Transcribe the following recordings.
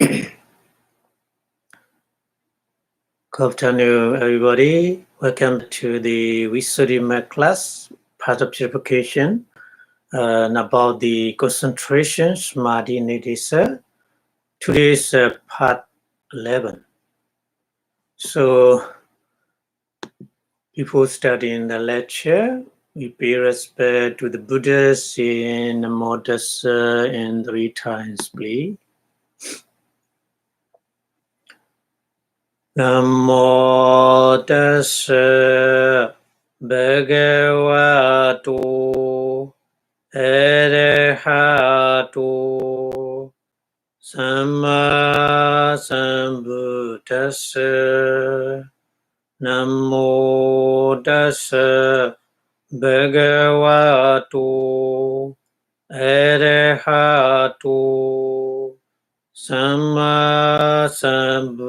Good afternoon, everybody. Welcome to the Vipassanā class, part of purification, and about the concentration, samadhi, nidisa. Today is part 11. So, before starting the lecture, we pay respect to the Buddhas in Namo Tassa and 3 times, please. Namo Tassa Bhagavato Arahato Samma Sambuddhassa. Namo Tassa Bhagavato Arahato Samma Sambuddhassa.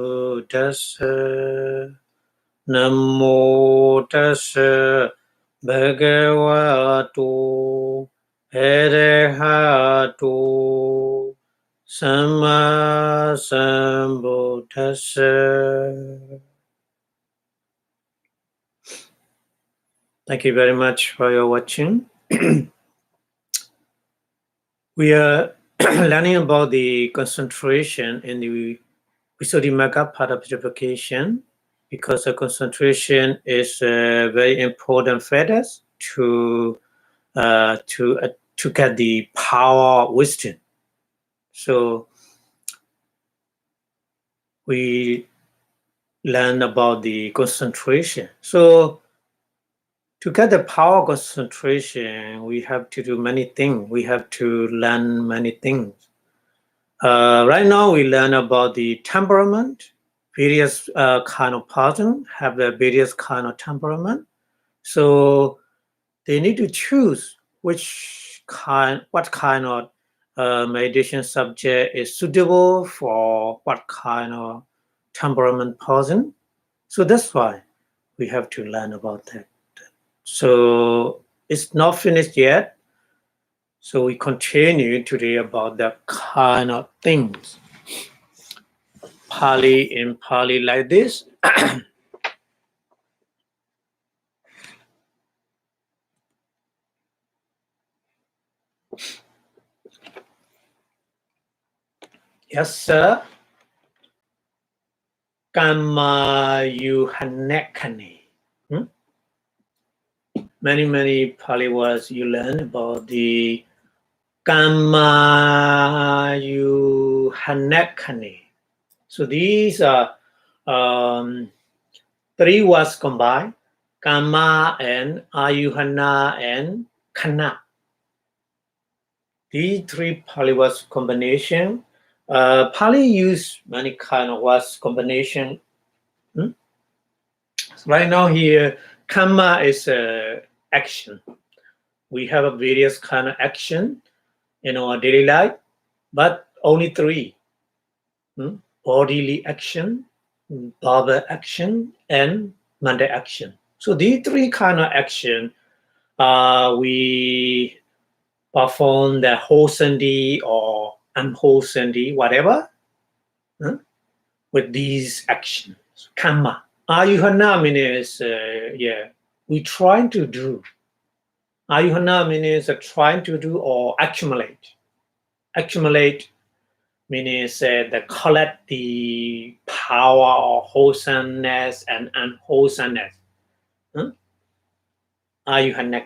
Namo Tassa Bhagavato Arahato Samma Sambuddhassa. Thank you very much for your watching. We are learning about the concentration in the Vipassanā part of purification, because the concentration is a very important factor to get the power of wisdom. So we learn about the concentration. So to get the power concentration, we have to do many things. We have to learn many things. Right now, we learn about the temperament. Various kind of person have a various kind of temperament. So they need to choose what kind of meditation subject is suitable for what kind of temperament person. So that's why we have to learn about that. So it's not finished yet. So we continue today about that kind of things. In Pali like this. Yassa Kamma Yuhanekani. Many Pali words you learn about the Kamma Yuhanekani. So these are 3 words combined: Kama and Ayuhana and Kana. These 3 Pali words combination. Pali use many kind of words combination. So right now here, Kama is action. We have a various kind of action in our daily life, but only 3. Bodily action, bhava action, and mental action. So these 3 kind of action, we perform the wholesome deed or unwholesome deed, whatever, with these actions. Karma. Ayuhana means, we trying to do. Ayuhana means trying to do or accumulate. Accumulate means that collect the power of wholesomeness and unwholesomeness. Ayuhana.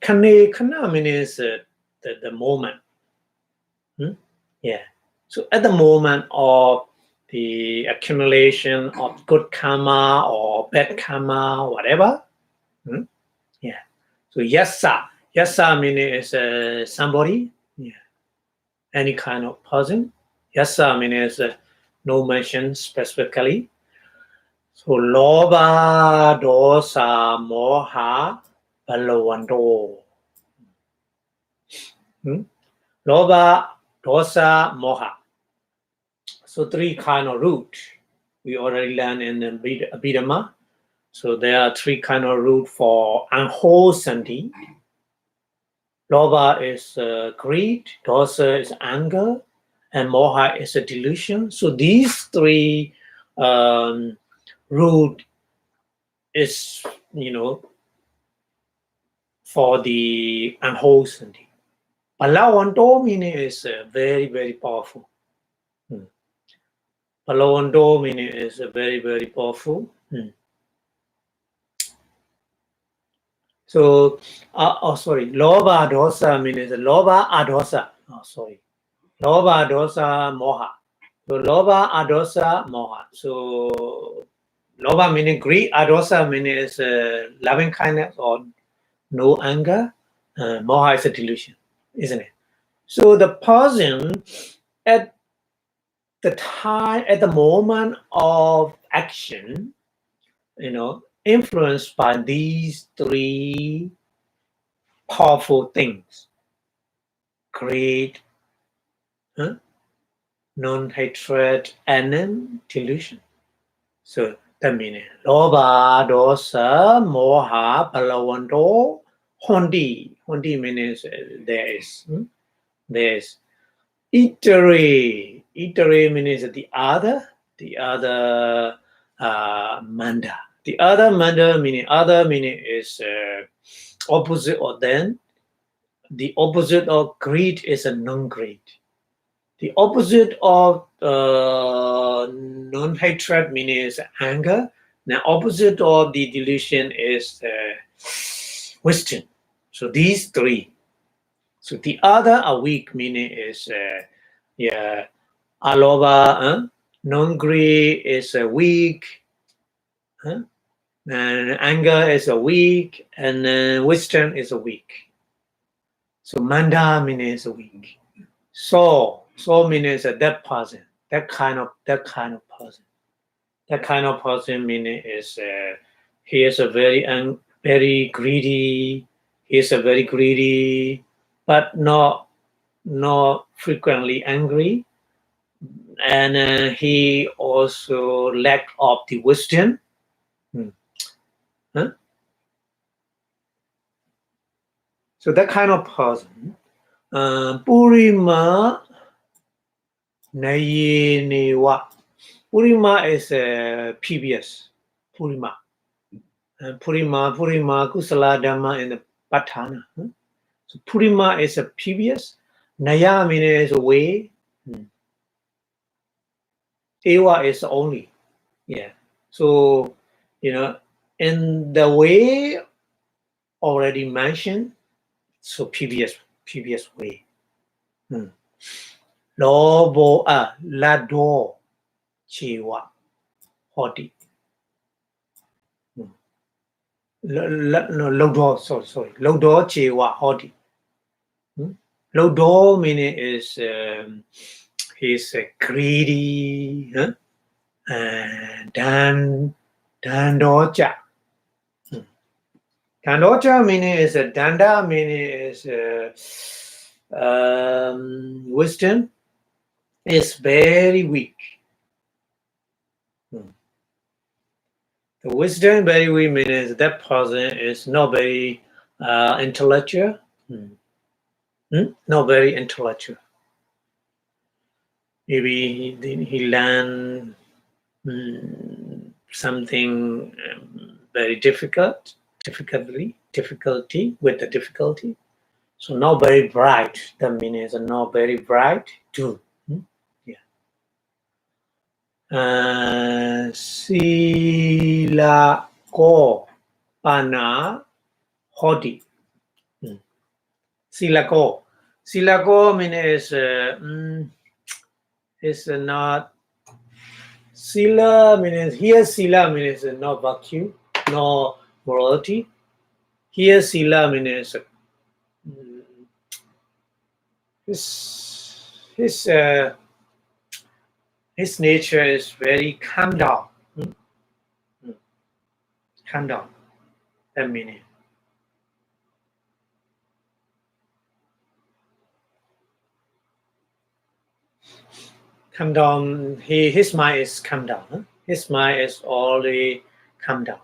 Kana means the moment. So at the moment of the accumulation of good karma or bad karma, whatever. So yassa means somebody, any kind of person. Yassa means no mention specifically. So loba, dosa, moha, balawando. Loba, dosa, moha. So 3 kind of root. We already learned in the Abhidhamma. So there are 3 kind of root for unwholesome deed. Loba is greed, dosa is anger, and moha is a delusion. So these three root is, for the unwholesomity. Palawanto meaning is very, very powerful. Palawanto meaning is very, very powerful. So, Loba dosa means Loba adosa. Loba dosa moha. So, Loba adosa moha. So, Loba meaning greed, adosa means loving kindness or no anger. Moha is a delusion, isn't it? So, the person at the moment of action, influenced by these three powerful things: greed, non-hatred, and then delusion. So that means loba, dosa, moha, palawanto, hondi. Hondi means there is. Itere. Itere means the other manda. The other manda meaning is opposite or then. The opposite of greed is a non-greed. The opposite of non-hatred means anger. The opposite of the delusion is wisdom. So these three. So the other weak meaning is aloba, non-greed is weak, and anger is weak, and wisdom is weak. So manda means weak. So means that person, that kind of person. That kind of person meaning is he is a very greedy. He is a very greedy, but not frequently angry, and he also lack of the wisdom. So that kind of person, Purima Nayinewa. Purima is previous. Purima Kusala Dhamma in the Patthana. So Purima is a previous. Naya means way. Ewa is only. Yeah. So, in the way already mentioned, so previous way. Lobo lado chewa hoti. Lodo, sorry. Lodo chewa hoti. Lodo meaning is he's greedy, and dandocha. Dandocha meaning is danda meaning is wisdom is very weak. The wisdom very weak means that person is not very intellectual. Not very intellectual. Maybe he learned something very difficulty with the difficulty. So not very bright. That means not very bright too. Sila ko pana hoti. Sila ko means is not. Sila means here. Sila means not virtue, no morality. Here Sila means his nature is very calm down. Calm down. That meaning. Calm down. His mind is calm down. His mind is already calm down.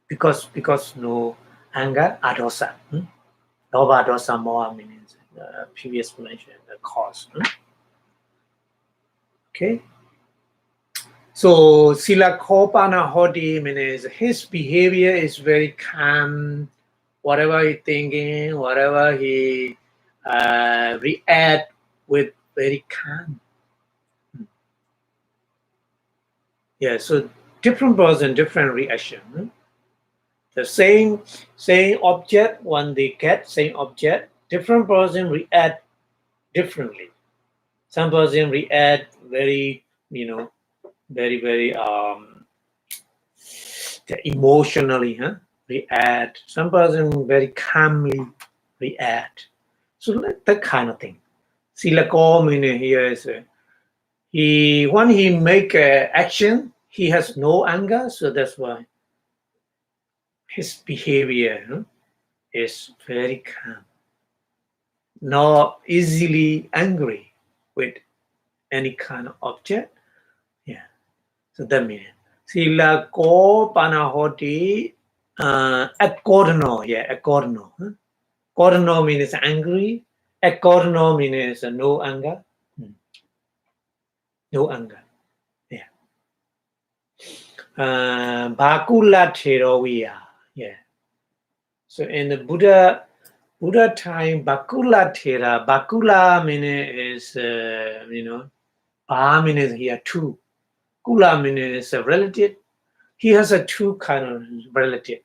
Because no anger, adosa. Loba dosa moha means previous mentioned the cause. Okay. So Sila Kopana Hoti means his behavior is very calm. Whatever he thinking, whatever he react with very calm. Yeah, so different person, different reaction. The same object, when they get same object, different person react differently. Some person react very, very emotionally, react. Some person very calmly react. So that kind of thing. Silako meaning here is when he make action, he has no anger, so that's why his behavior is very calm, not easily angry with any kind of object. Yeah, so that means sila ko panahoti accordano. Yeah, accordano. Accordano means angry. Accordano means no anger. No anger. Yeah. Bakula Theroviya. Yeah. So in the Buddha time, Bakula Thera. Bakula means Ba means here two. Kula means a relative. He has a two kind of relative.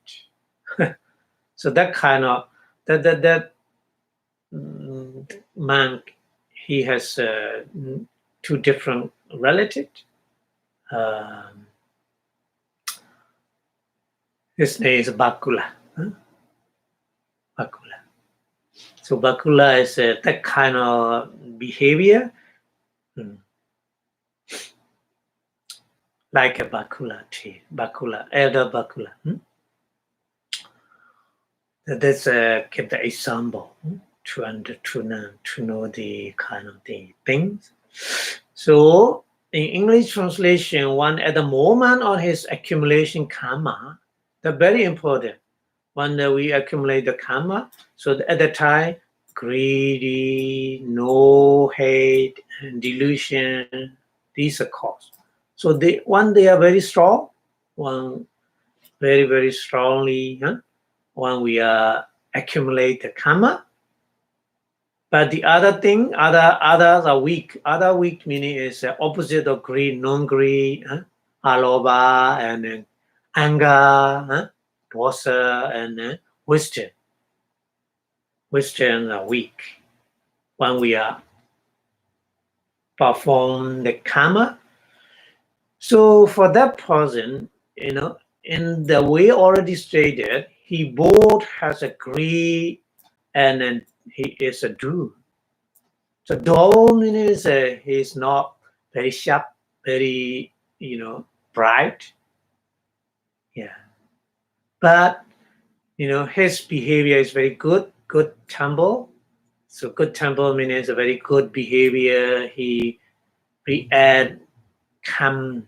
So that kind of that man, he has two different relatives. His name is Bakula. Bakula. So Bakula is that kind of behavior, like a Bakula tree. Bakula, elder Bakula. That's keep the example to know the kind of the things. So in English translation, one at the moment of his accumulation karma, they're very important. When we accumulate the karma, so at the time, greedy, no hate, and delusion, these are cause. So they are very strong, one very, very strongly, when we accumulate the karma. But the other thing, others are weak. Other weak meaning is opposite of greed, non-greed, aloba, and anger, dosa, and wisdom. Wisdom are weak when we are perform the karma. So for that person, in the way already stated, he both has a greed and then he is a do. So dull means he's not very sharp, very bright. Yeah, but his behavior is very good temple. So good temple means a very good behavior. He react calm.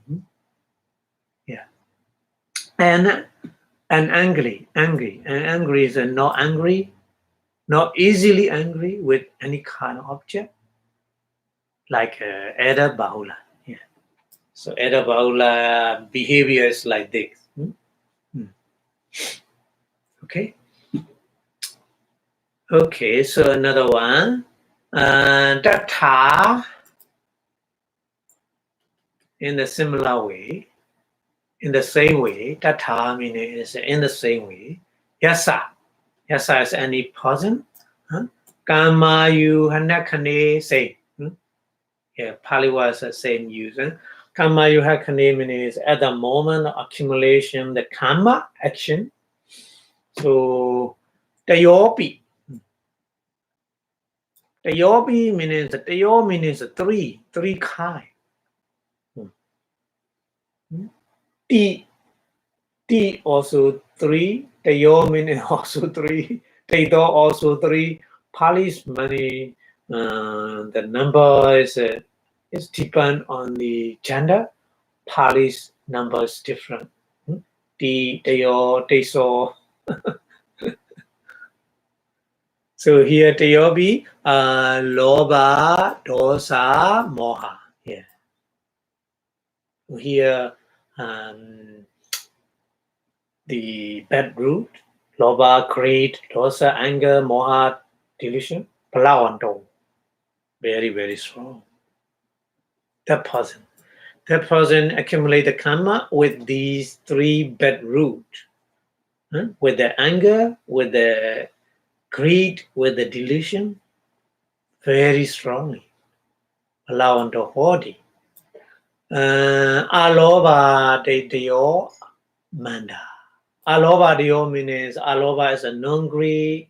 Yeah, and angry. And angry is not angry, not easily angry with any kind of object, like Eda Bahula. Yeah. So Eda Bahula behavior is like this. Okay. Okay, so another one. Datta in the similar way, in the same way. Datta means in the same way. Yasa. Yasa is any person. Kama yu hanakane say. Yeah, Pali was the same use. Kama yu hanakane means at the moment of accumulation, the karma action. So Tayopi. Tayopi means three kind. T also three. Tayo means also three. Taito also three. Pali's many. The number is depend on the gender. Pali's number is different. T, Tayo, Teso. So here Tayobi, Loba, Dosa, Moha. Yeah. Here the bad root, Loba, greed, Dosa, anger, Moha, delusion, Palawanto. Very, very strong. That person accumulate the karma with these three bad roots. With the anger, with the greed, with the delusion, very strongly. Allow the body. Aloba deyo manda. Aloba deyo means aloba is a non-greed.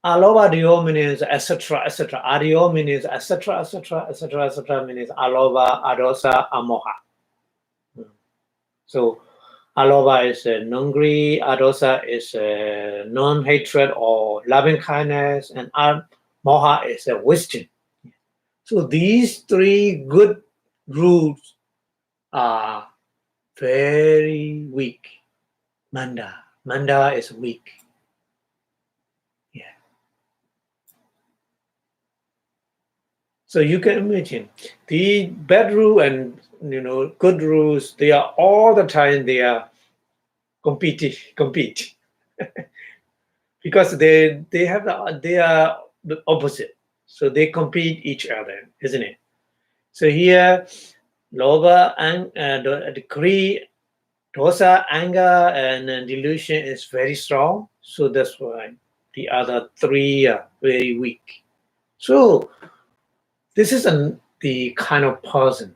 Aloba deyo means etc. etc. Adio means etc. etc. etc. etc. means aloba, adosa, amoha. So aloba is non-greed, adosa is non-hatred or loving kindness, and moha is wisdom. So these three good roots are very weak. Manda is weak. Yeah. So you can imagine the bad rule and good rules. They are all the time. They are compete because they are the opposite. So they compete each other, isn't it? So here, loba and the greed, dosa, anger, and delusion is very strong. So that's why the other three are very weak. So this is the kind of person.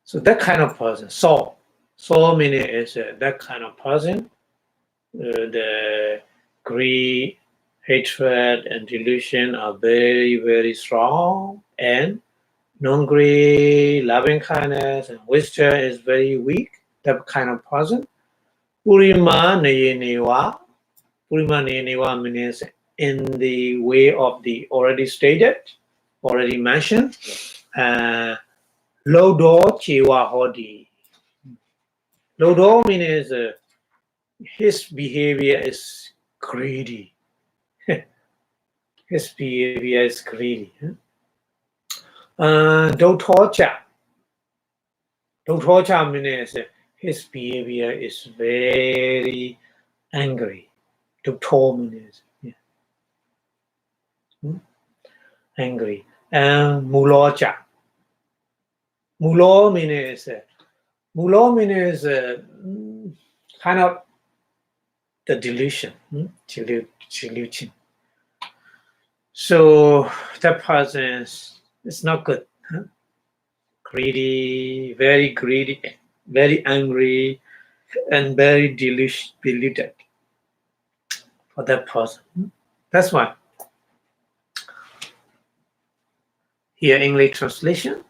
So that kind of person, soul meaning is that kind of person. The greed, hatred, and delusion are very, very strong, and non-greed, loving kindness, and wisdom is very weak. That kind of person. Purima Nayiniwa. Purima Nayiniwa means in the way of the already stated, already mentioned. Lodo Chiwa Hodi. Lodo means his behavior is greedy. His behavior is greedy. Dotocha. Dotocha means his behavior is very angry. Doto means angry. And Mulocha. Mulo means kind of the delusion. Delusion. So that person is not good. Greedy, very angry, and very deluded for that person. That's why. Here, English translation.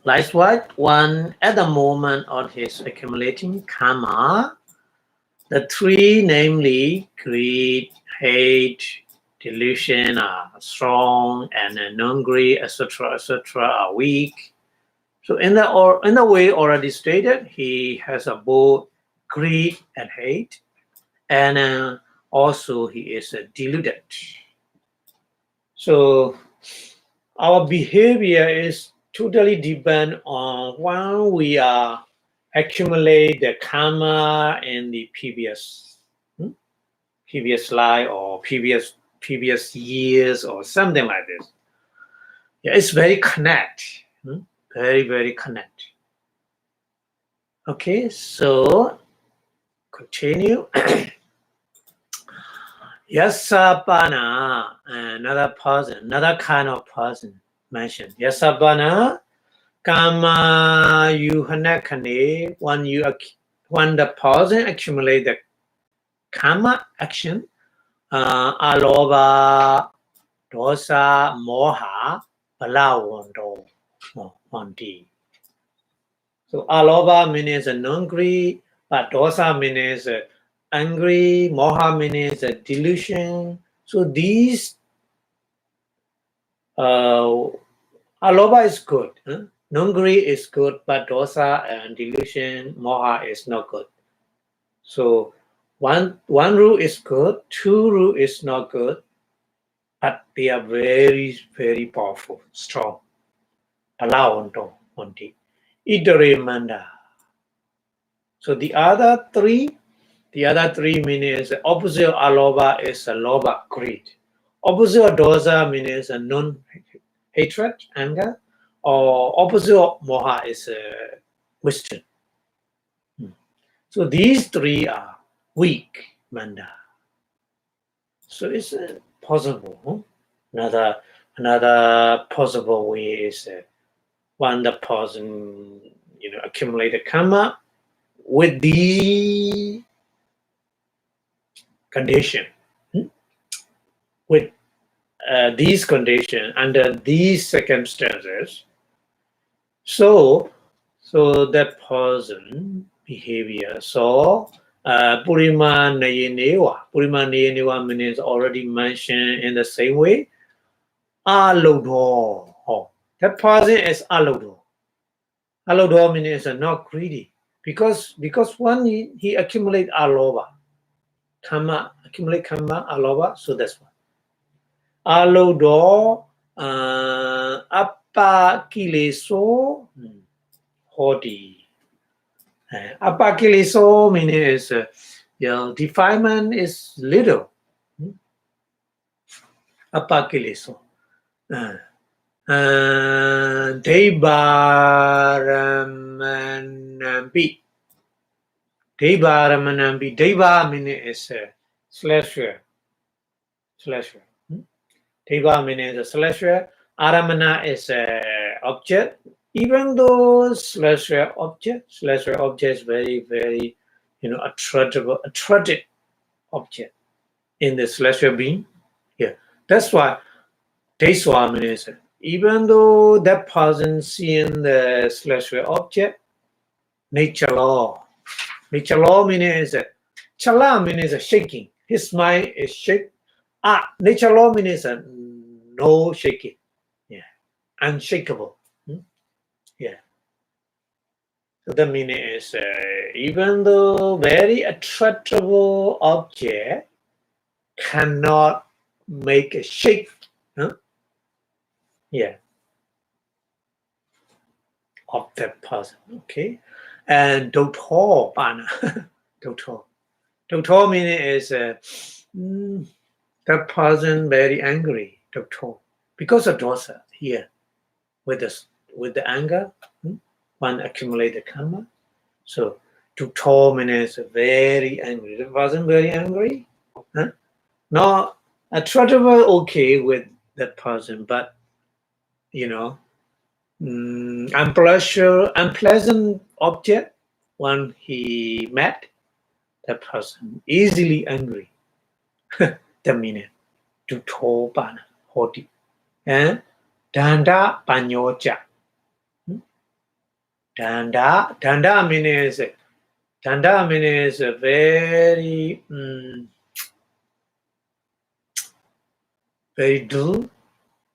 Likewise, one at the moment of his accumulating karma, the three, namely greed, hate, delusion, are strong, and non-greed, etc., are weak. So in the way already stated, he has both greed and hate, and also he is deluded. So our behavior is totally depend on when we are accumulate the karma in the previous life or previous years or something like this. Yeah, it's very connect. Very, very connect. Okay, so continue. Yasabana, another person, another kind of person mentioned. Yasabana, kama yuhanakane, when the person accumulate the karma action, aloba, dosa, moha, palawondo, mondi. So aloba means non-greed, but dosa means angry, moha means delusion. So these aloba is good. Non-greed is good, but dosa and delusion, moha is not good. So One rule is good, two rule is not good, but they are very, very powerful, strong. Allow on the Idare manda. So the other three means opposite of aloba is a loba, greed. Opposite of dosa means a non-hatred, anger, or opposite of moha is wisdom. So these three are weak manda. So it's possible. Another possible way is when the person accumulated karma with the condition, with these conditions under these circumstances. So that person behavior. So Purima Nayenewa. Purima Nayenewa means already mentioned in the same way. Alodo. Oh, that person is alodo. Alodo means not greedy. Because when he accumulate aloba, accumulate karma, aloba, so that's why. Alodo apa kileso hodi. Apa kileso means defilement is little. Apa kileso. Devaramanambi. Devaramanambi. Deva means slasher. Deva means slasher. Aramana is object. Even though slasher object is very, very, attractive object in the slasher being. Yeah, that's why Deswa means even though that person seeing the slasher object, nature law means chala means shaking. His mind is shake. Nature law means no shaking. Yeah, unshakable. Yeah. So the meaning is even though very attractable object cannot make a shake. Yeah. Of that person. Okay. And Doto Bana. Doto meaning is that person very angry. Doto. Because of dosa here with the anger. One accumulated karma. So Doto means very angry. The person very angry. Not attractable okay with that person, but unpleasant object when he met that person easily angry. The meaning to ban hoti and danda panyoja. Danda means a very very dull.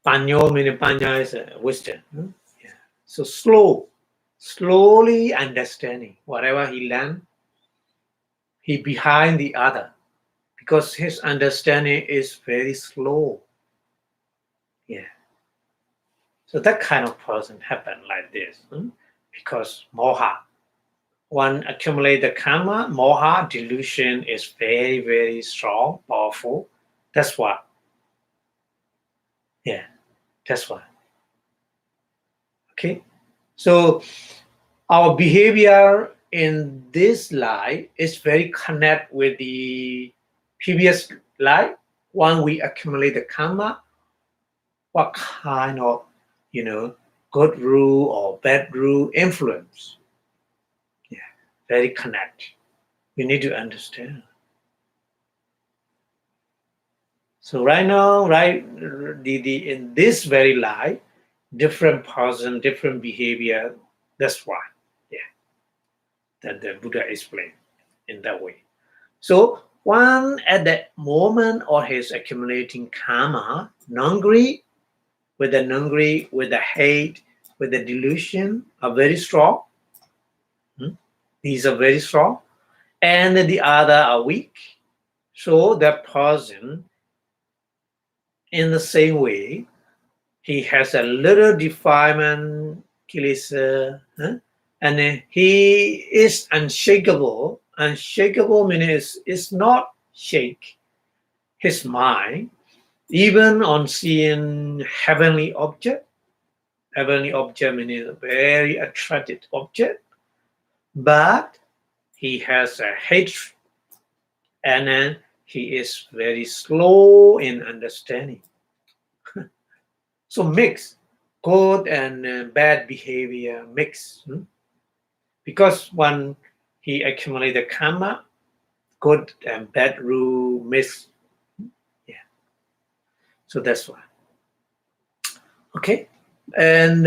Panyo meaning panya is wisdom. Yeah. So slowly understanding whatever he learned, he behind the other because his understanding is very slow. Yeah. So that kind of person happen like this because moha. One accumulate the karma, moha delusion is very, very strong, powerful. That's why. Yeah, that's why. Okay. So our behavior in this life is very connect with the previous life. When we accumulate the karma, what kind of good rule or bad rule influence? Yeah, very connect. We need to understand. So right now, in this very life, different person, different behavior. That's why. That the Buddha explained in that way. So one at that moment or his accumulating karma, non-greed, with the hate, with the delusion are very strong. These are very strong. and the other are weak. So that person, in the same way, he has a little defilement, kilesa, and he is unshakable. Unshakable means is not shake his mind, even on seeing heavenly object. Heavenly object means a very attractive object, but he has a hatred, and then he is very slow in understanding. So mix good and bad behavior mix, because when he accumulate the karma, good and bad rule mix. Yeah, so that's why. Okay, and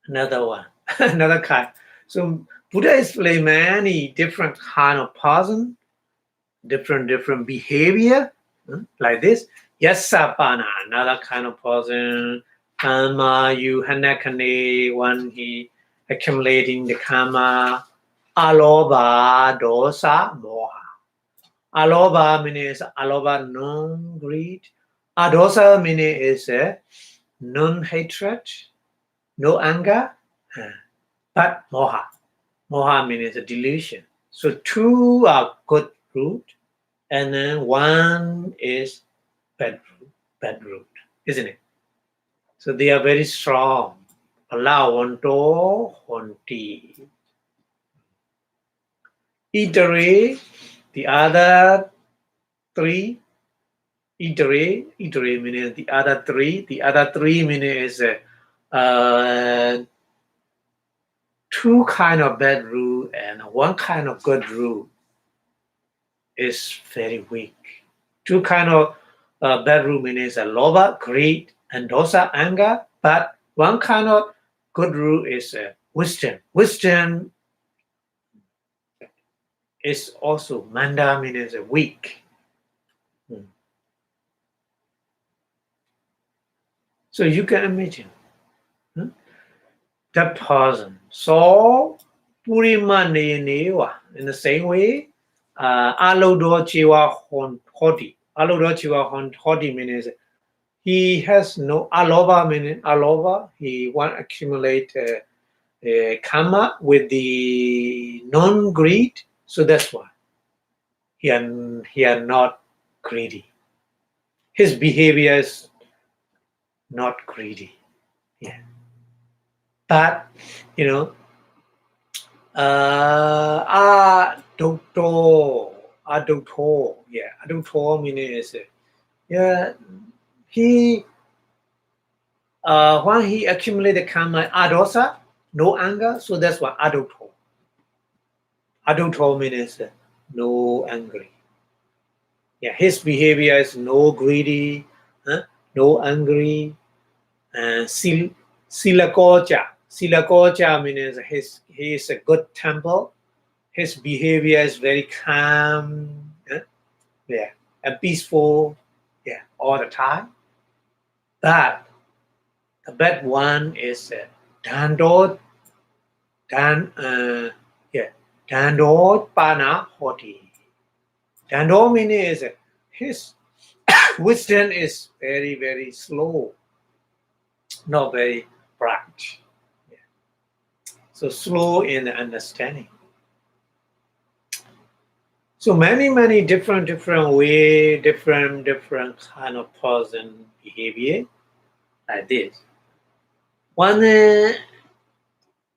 another one, another kind. So Buddha explained many different kind of person, different behavior, like this. Yasapana, another kind of person. Karma, you hanakane, when he accumulating the karma. Aloba, dosa, moha. Aloba means aloba, non-greed. Adosa meaning is non-hatred, no anger, but moha. Moha means a delusion. So two are good root, and then one is bad root, isn't it? So they are very strong. Alawanto honti. Itere, the other three. Itere means the other three. The other three means two kind of bad rule and one kind of good rule is very weak. Two kind of bad rule means loba, greed, and dosa, anger. But one kind of good rule is wisdom. Wisdom is also manda means weak. So you can imagine that person. So Purima Newa, in the same way, Alodo Chiwa Hoti. Alodo Chiwa Hoti means he has no alova, meaning alova. He want accumulate karma with the non-greed. So that's why he are not greedy. His behavior is not greedy. Yeah. But adulto, yeah, adulto means he when he accumulated karma adosa, no anger, so that's what adulto. Adulto means no angry. Yeah, his behavior is no greedy, no angry, and silakocha. Silakocha means he is a good temple. His behavior is very calm, yeah, and peaceful, yeah, all the time. But the bad one is Dandot, Dandot Pana Hoti. Dandot means his wisdom is very, very slow, not very bright. Yeah. So slow in the understanding. So many different way, different kind of person behavior like this. One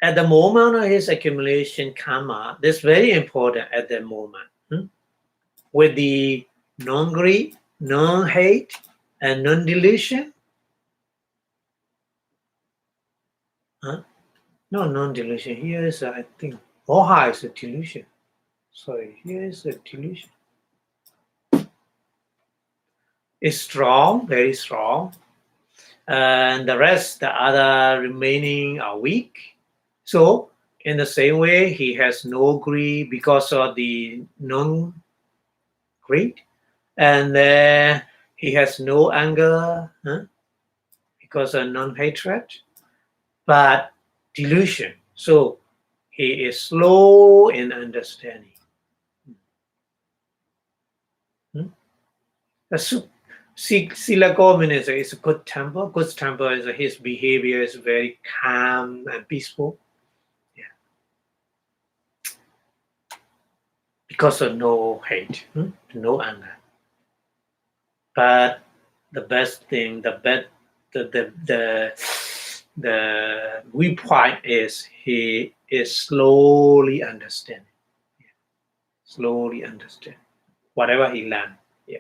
at the moment of his accumulation karma, this is very important at the moment. With the non-greed, non-hate, and non-delusion. No, non-delusion. Here is, I think, moha is a delusion. Sorry, here is a delusion. It's strong, very strong. And the rest, the other remaining are weak. So in the same way, he has no greed because of the non-greed. And he has no anger because of non-hatred, but delusion. So he is slow in understanding. Silako means is a good temper. Good temper is his behavior is very calm and peaceful. Yeah. Because of no hate, no anger. But the best thing, the weak point is he is slowly understanding. Yeah. Slowly understand whatever he learned. Yeah.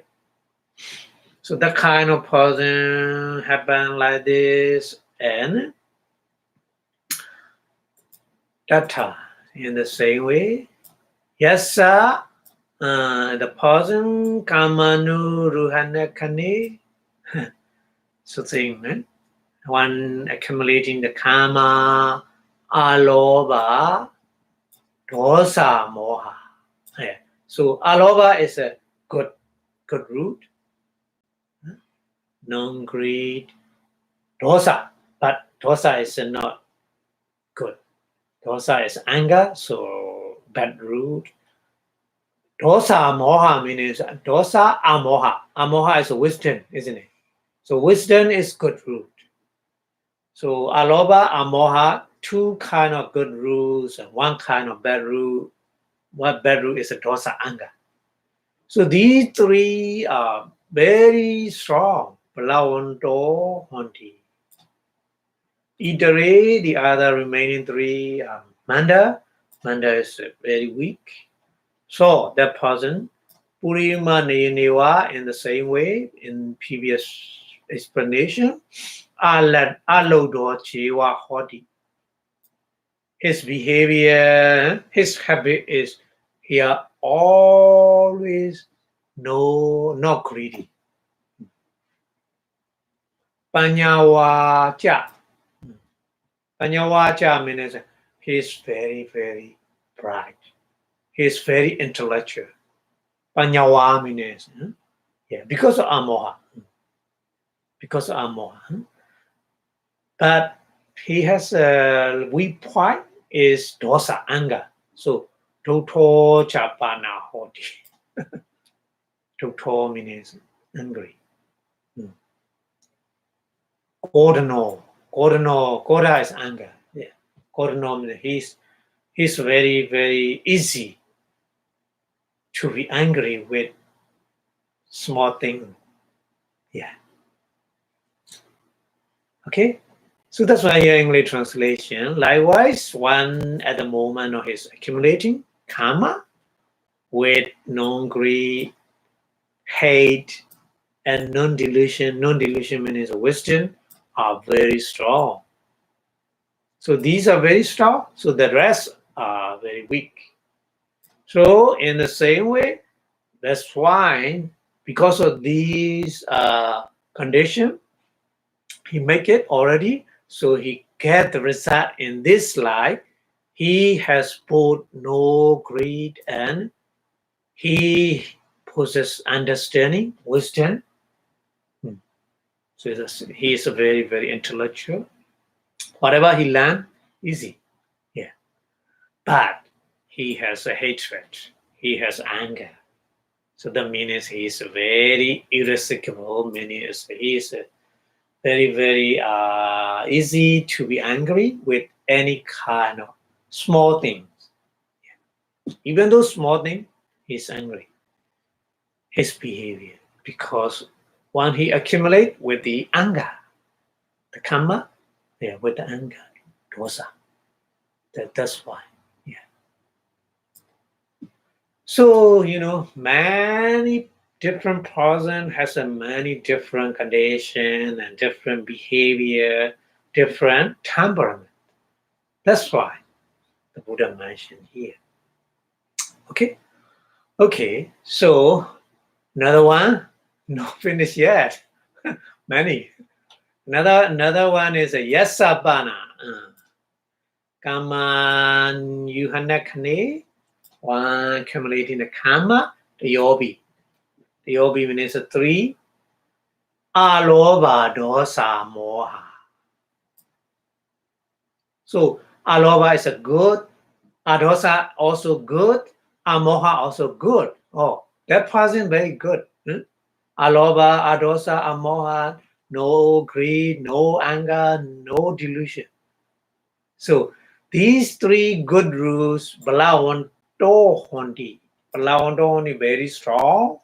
So that kind of person happen like this, and that in the same way, yes, sir. The person kamanu ruhanakane. So thing, one accumulating the karma, aloba, dosa, moha. Yeah. So aloba is a good root, non-greed, dosa, but dosa is not good. Dosa is anger, so bad root. Dosa moha means dosa amoha. Amoha is wisdom, isn't it? So wisdom is good root. So aloba, amoha, two kind of good roots and one kind of bad root. One bad root is a dosa anger. So these three are very strong. Palawanto honti. Itere, the other remaining three are manda. Manda is very weak. So that person, Purima Newa, in the same way, in previous explanation, Alodo Chewa Hoti. His behavior, his habit is he are always not greedy. Panyawacha. Panyawacha means he's very, very bright. He's very intellectual. Panyawa means yeah, because of amoha. Because of amoha. But he has a weak point is dosa anger. So toto chapana hoti. Toto means angry. Kodano. Koda is anger. Yeah. Kodano means he's very, very easy to be angry with small thing. Yeah. Okay. So that's why here English translation. Likewise, one at the moment of his accumulating karma with non-greed, hate, and non-delusion. Non-delusion means wisdom are very strong. So these are very strong. So the rest are very weak. So in the same way, that's why because of these condition, he make it already. So he get the result in this life. He has both no greed and he possesses understanding, wisdom. So he is a very, very intellectual. Whatever he learned, easy. Yeah. But he has a hatred. He has anger. So that means he is very irascible. Meaning he is very, very easy to be angry with any kind of small things. Yeah. Even though small thing, he's angry. His behavior, because when he accumulate with the anger, the karma, yeah, with the anger, dosa. That's why. Yeah. So many different person has a many different condition and different behavior, different temperament. That's why the Buddha mentioned here. Okay. So another one, not finished yet. Many. Another one is a yasabana. Kaman yuhanakane, one accumulating the karma, the yobi. The yobi means a three. Aloba dosa moha. So aloba is a good Adosa also good. Amoha also good. Oh, that person very good. Aloba, adosa, amoha, no greed, no anger, no delusion. So these three good rules, Balawanto Hondi. Balawanto Hondi very strong.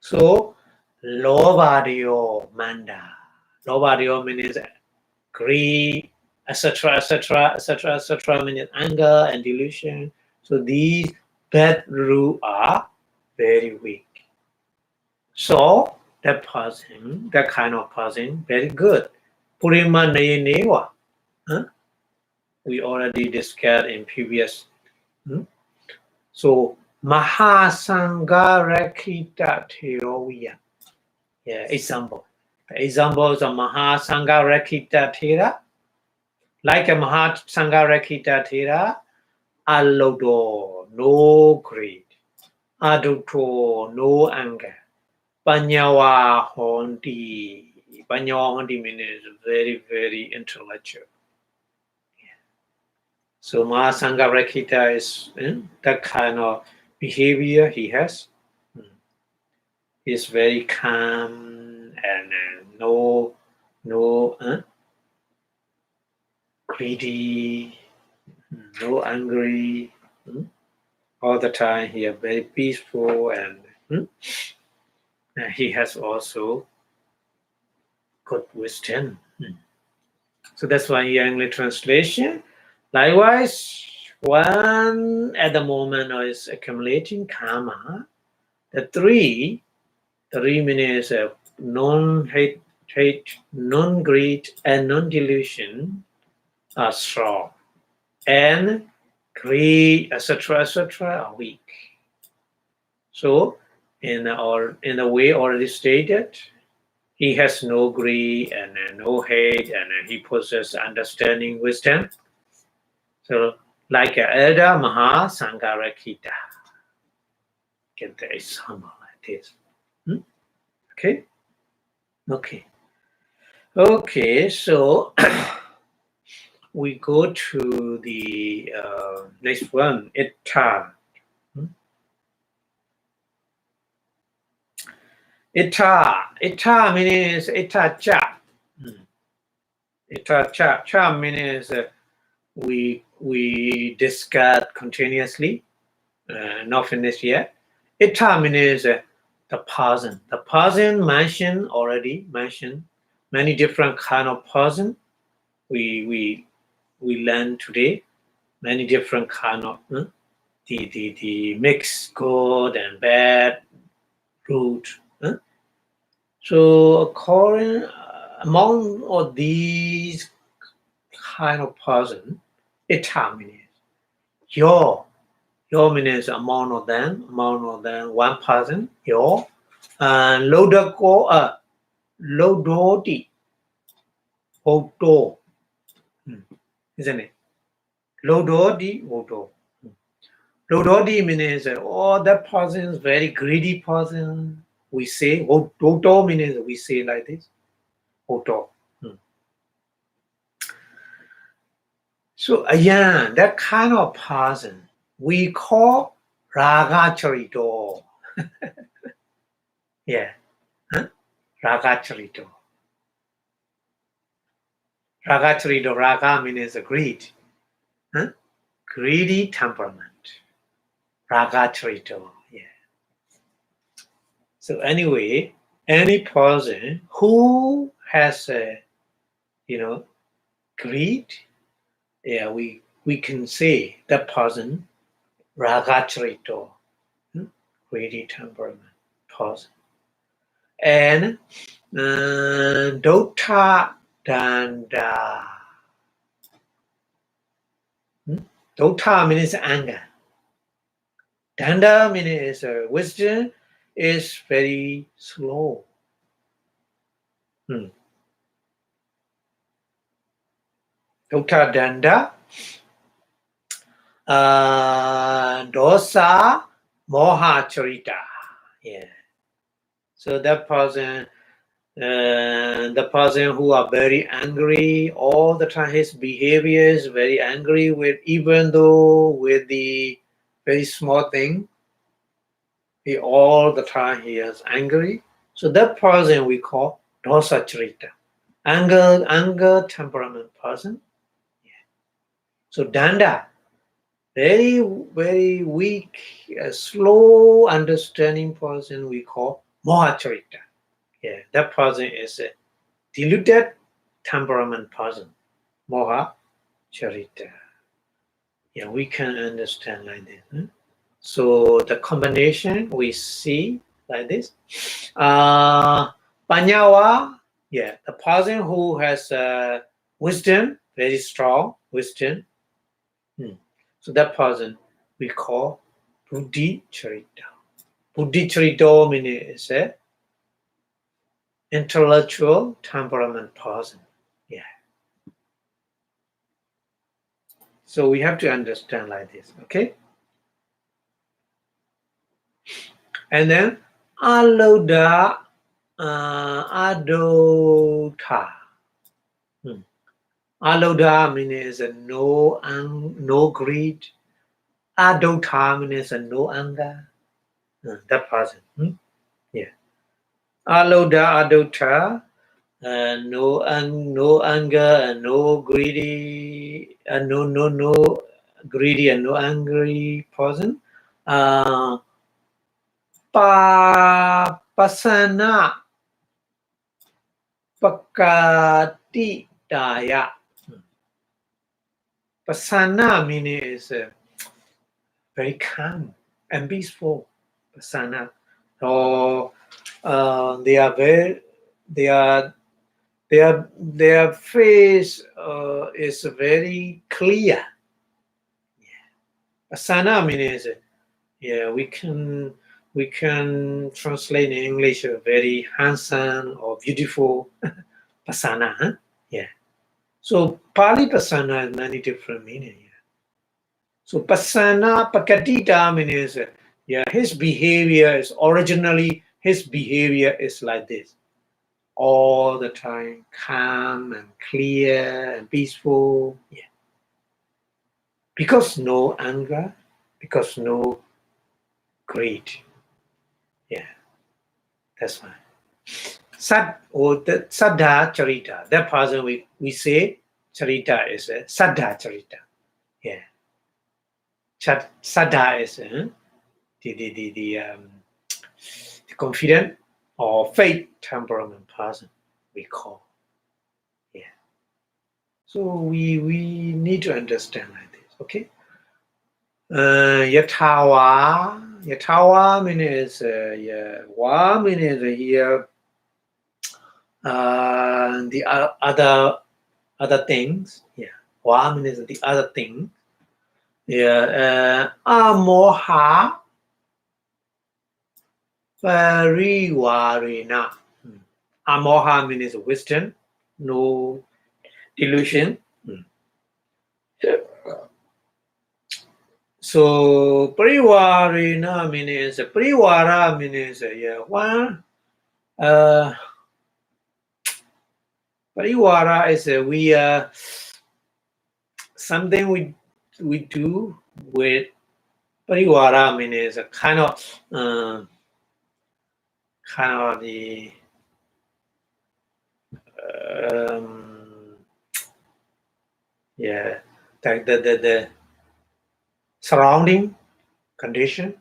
So Lobadio Manda. Lobadio means greed, etc., etc., etc., etc., means anger and delusion. So these bad rules are very weak. So that person, that kind of person, very good. Purima Nayanewa. We already discussed in previous. So Mahasangarakita Theroya. Yeah, example. The examples of Mahasangarakita Thera, like a Mahasangarakita Thera, Alodo, no greed, Aduto, no anger, Panyawa Hondi. Panyawa Hondi means very, very intellectual. So Mahasangarakita is that kind of behavior he has. He's very calm and no greedy, no angry. All the time he is very peaceful and he has also good wisdom. So that's why in English translation. Likewise, one at the moment is accumulating karma. The three means non-hate, non-greed, and non-delusion are strong, and greed, etc., are weak. So, in the way already stated, he has no greed and no hate, and he possesses understanding, wisdom. So, like an elder Mahasangarakita. Get the example like this. Okay. So we go to the next one. Itta. Itta means itta cha. Itta cha. Cha means we discuss continuously, not finished yet. Itta means the person. The person already mentioned many different kind of person. We learn today many different kind of the mix good and bad root. So among all these kind of person, Itta means your means among of them, one person, your, and Lodoti, Oto, isn't it? Lodoti, Oto. Lodoti means that person is very greedy person. We say Oto means we say like this. Oto. So again, that kind of person we call Ragacharito. Yeah. Ragacharito. Ragacharito, Raga means greed. Greedy temperament. Ragacharito. Yeah. So anyway, any person who has greed, yeah, we can say that person Ragacharito, greedy temperament person. And Dota Danda. Dota means anger. Danda means wisdom is very slow. Dota Danda. Dosa Moha Charita. Yeah. So that person The person who are very angry all the time, his behavior is very angry with, even though with the very small thing, he all the time he is angry. So that person we call dosa charita, anger temperament person. So danda, very very weak, slow understanding person we call moha charita. Yeah, that person is a diluted temperament person, moha charita. Yeah, we can understand like this. So the combination we see like this. Panyawa, yeah, the person who has wisdom, very strong wisdom. So that person we call Buddhi Charita. Buddhi Charita means a intellectual temperament person. Yeah. So we have to understand like this, okay? And then Aloda Adota. Aloda means a no greed. Adota means a no anger. That person. Yeah. Aloda Adota. No anger and no greedy, no greedy and no angry person. Vipassanā pakatitaya. Vipassanā meaning is very calm and peaceful. Vipassanā. So they are very, their face is very clear. Vipassanā means we can translate in English very handsome or beautiful. Vipassanā, huh? Yeah. So Pali Vipassanā has many different meanings. Yeah. So Vipassanā pakatita means his behavior is originally like this. All the time, calm and clear and peaceful. Yeah. Because no anger, because no greed. Yeah. That's why. The Saddha Charita. That person we say Charita is a Saddha Charita. Yeah. Saddha is the confident or faith temperament person we call. Yeah. So we need to understand like this, okay? Yatawa means wa means here the other things. Yeah. Wa means the other thing. Yeah. Amoha parivarina. Amoha means wisdom, no delusion. So parivarina means parivara means one. Parivara is something we do with parivara means a kind of the the surrounding condition.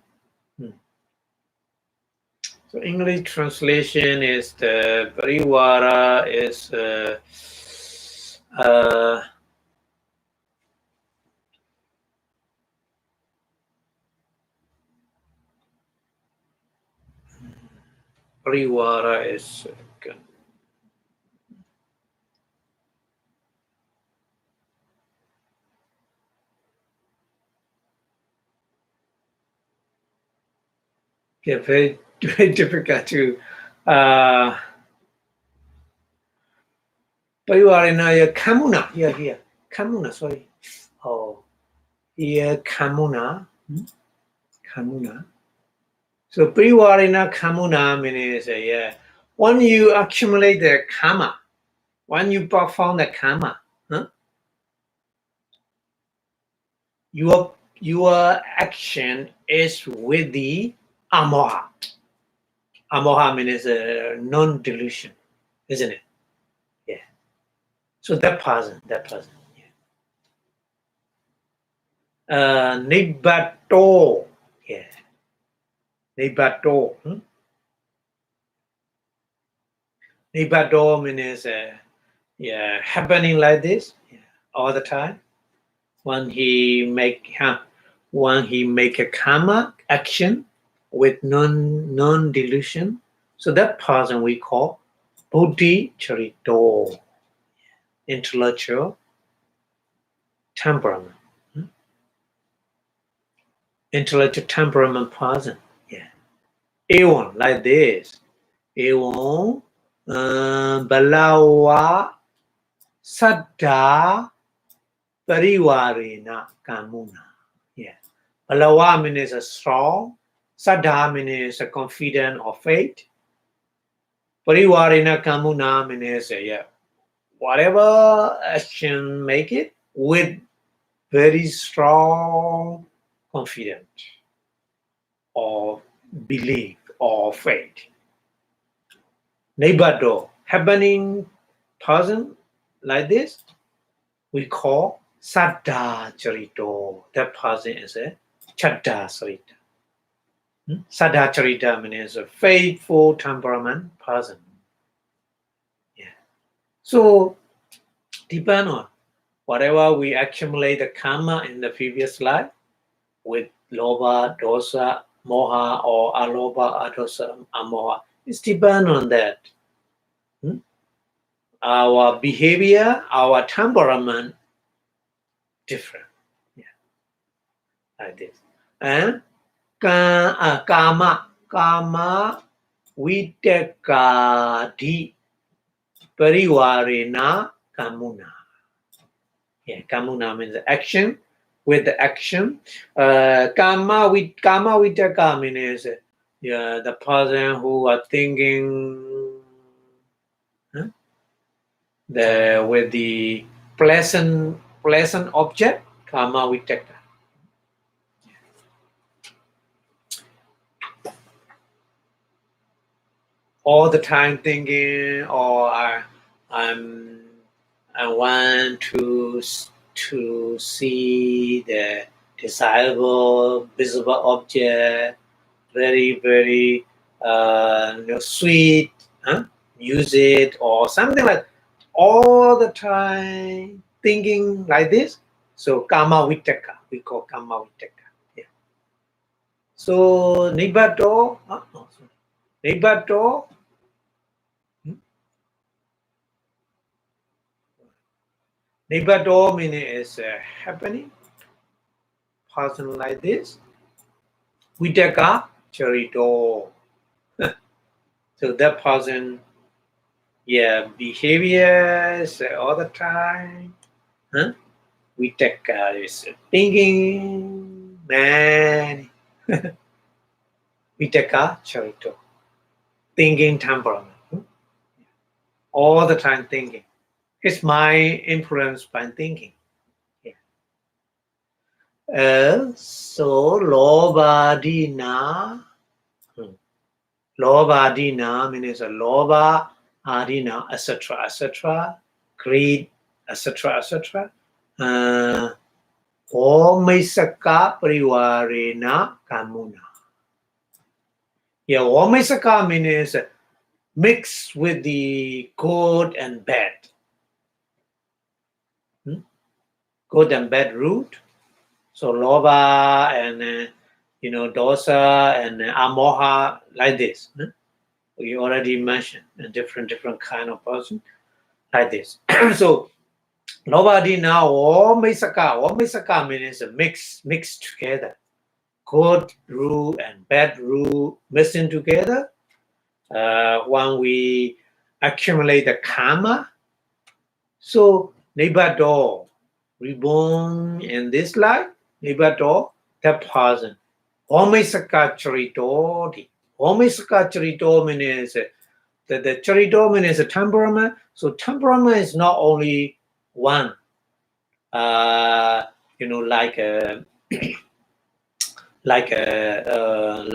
So English translation is the parivara is parivara is very difficult to Parivarina Kamuna here. Kamuna, sorry. Oh, here Kamuna. Kamuna. So Parivarina Kamuna means when you accumulate the karma, when you perform the karma, your action is with the amoha. Amoha means non-delusion, isn't it? Yeah. So that person. Yeah. Nibbato. Yeah. Nibbato. Nibbato means happening like this all the time. When he make a karma action with non-delusion, so that person we call buddhi charito, intellectual temperament. Intellectual temperament person. Yeah. Eon like this. Eon balawa saddha parivarena kamuna. Yeah. Balawa means a strong. Saddha means a confident or faith. Parivarena kamuna means whatever action make it with very strong confidence or belief or faith. Nibbado, happening person like this, we call Saddha Charito. That person is a Chaddha Charita. Saddha Charita means a faithful temperament person. Yeah. So, depend on whatever we accumulate the karma in the previous life with loba, dosa, moha, or aloba, adosa, amoha. It's depend on that. Our behavior, our temperament, different. Yeah, like this. And kama vitakadi parivarena kamuna. Yeah, kamuna means action. With the action, kama vitaka means the person who are thinking with the pleasant object, kama vitaka. All the time thinking, or I want to see the desirable visible object, very very sweet, music or something like. All the time thinking like this. So kama vitaka, we call kama vitaka. Yeah. So nibbado, nibbado. Nibbado meaning is happening. Person like this. Vitaka charito. So that person, behaviors all the time. Vitaka is thinking, man. Vitaka charito. Thinking temperament. All the time thinking. It's mind influenced by thinking. Yeah. So lobadina. Lobadina means a loba, adina, etc., greed, etc. Omaisaka parivarena kamuna. Yeah, omaisaka means mixed with the good and bad. Good and bad root. So loba and dosa and amoha like this. We already mentioned a different kind of person like this. So nobody now omaisaka means a mixed together. Good root and bad root mixing together. When we accumulate the karma, so nibbado, reborn in this life, nibbado, that person. Omaisaka charito. Omaisaka charito means the Charido means a temperament. So temperament is not only one, like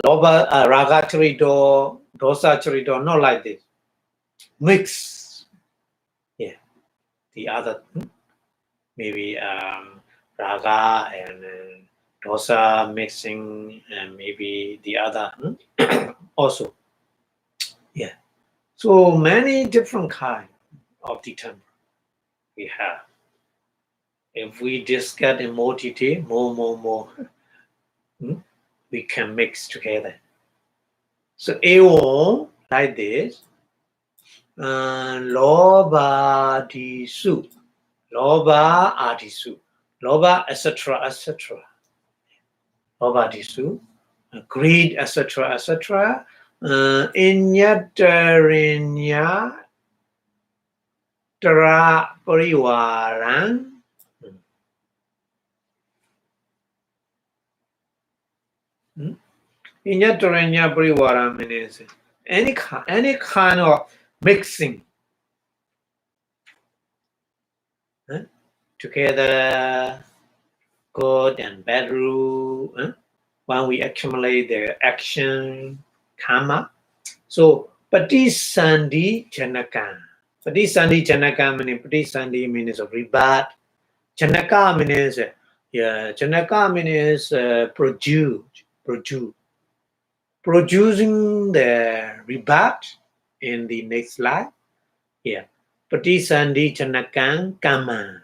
Loba, Raga Charido, Dosa Charido, not like this. Mix. Yeah. The other, maybe Raga and Dosa mixing, and maybe the other also. Yeah. So many different kinds of the temperament we have. If we discuss in more detail, more, we can mix together. So Eon, like this, Loba Disu, Loba Adisu, Loba, etc., etc. Loba Disu, greed, etc., etc. Inyatarinya Tara Pariwaran. Inyatarinya Pariwaran means any kind of mixing together, good and bad rule. When we accumulate the action, karma. So, Patisandhi Janaka. Patisandhi Janaka means rebirth. Janaka means, Janaka means producing the rebirth in the next life. Yeah. Patisandhi Janaka Kama.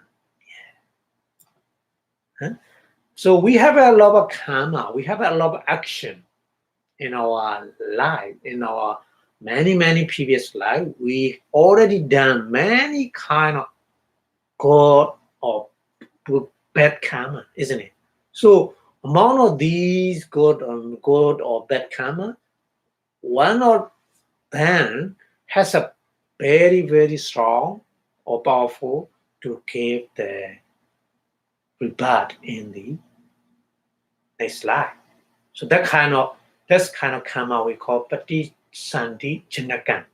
So we have a lot of karma, we have a lot of action in our life, in our many previous life. We already done many kind of good or bad karma, isn't it? So among of these good or bad karma, one of them has a very strong or powerful to give the rebirth in the next life. So that's kind of karma we call Patisandhi Janaka.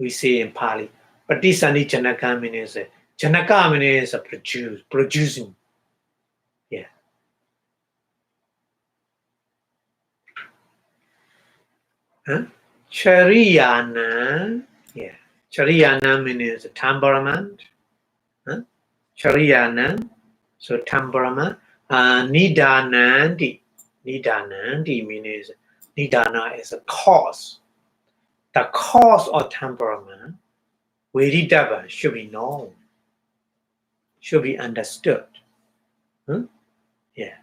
We say in Pali, Patisandhi Janaka means Janaka means producing. Yeah. Chariyana. Yeah. Chariyana means temperament. Chariyana. So temperament. Nidanandi. Nidanandi means Nidana is a cause. The cause of temperament, Vedidava, should be known, should be understood. Yeah.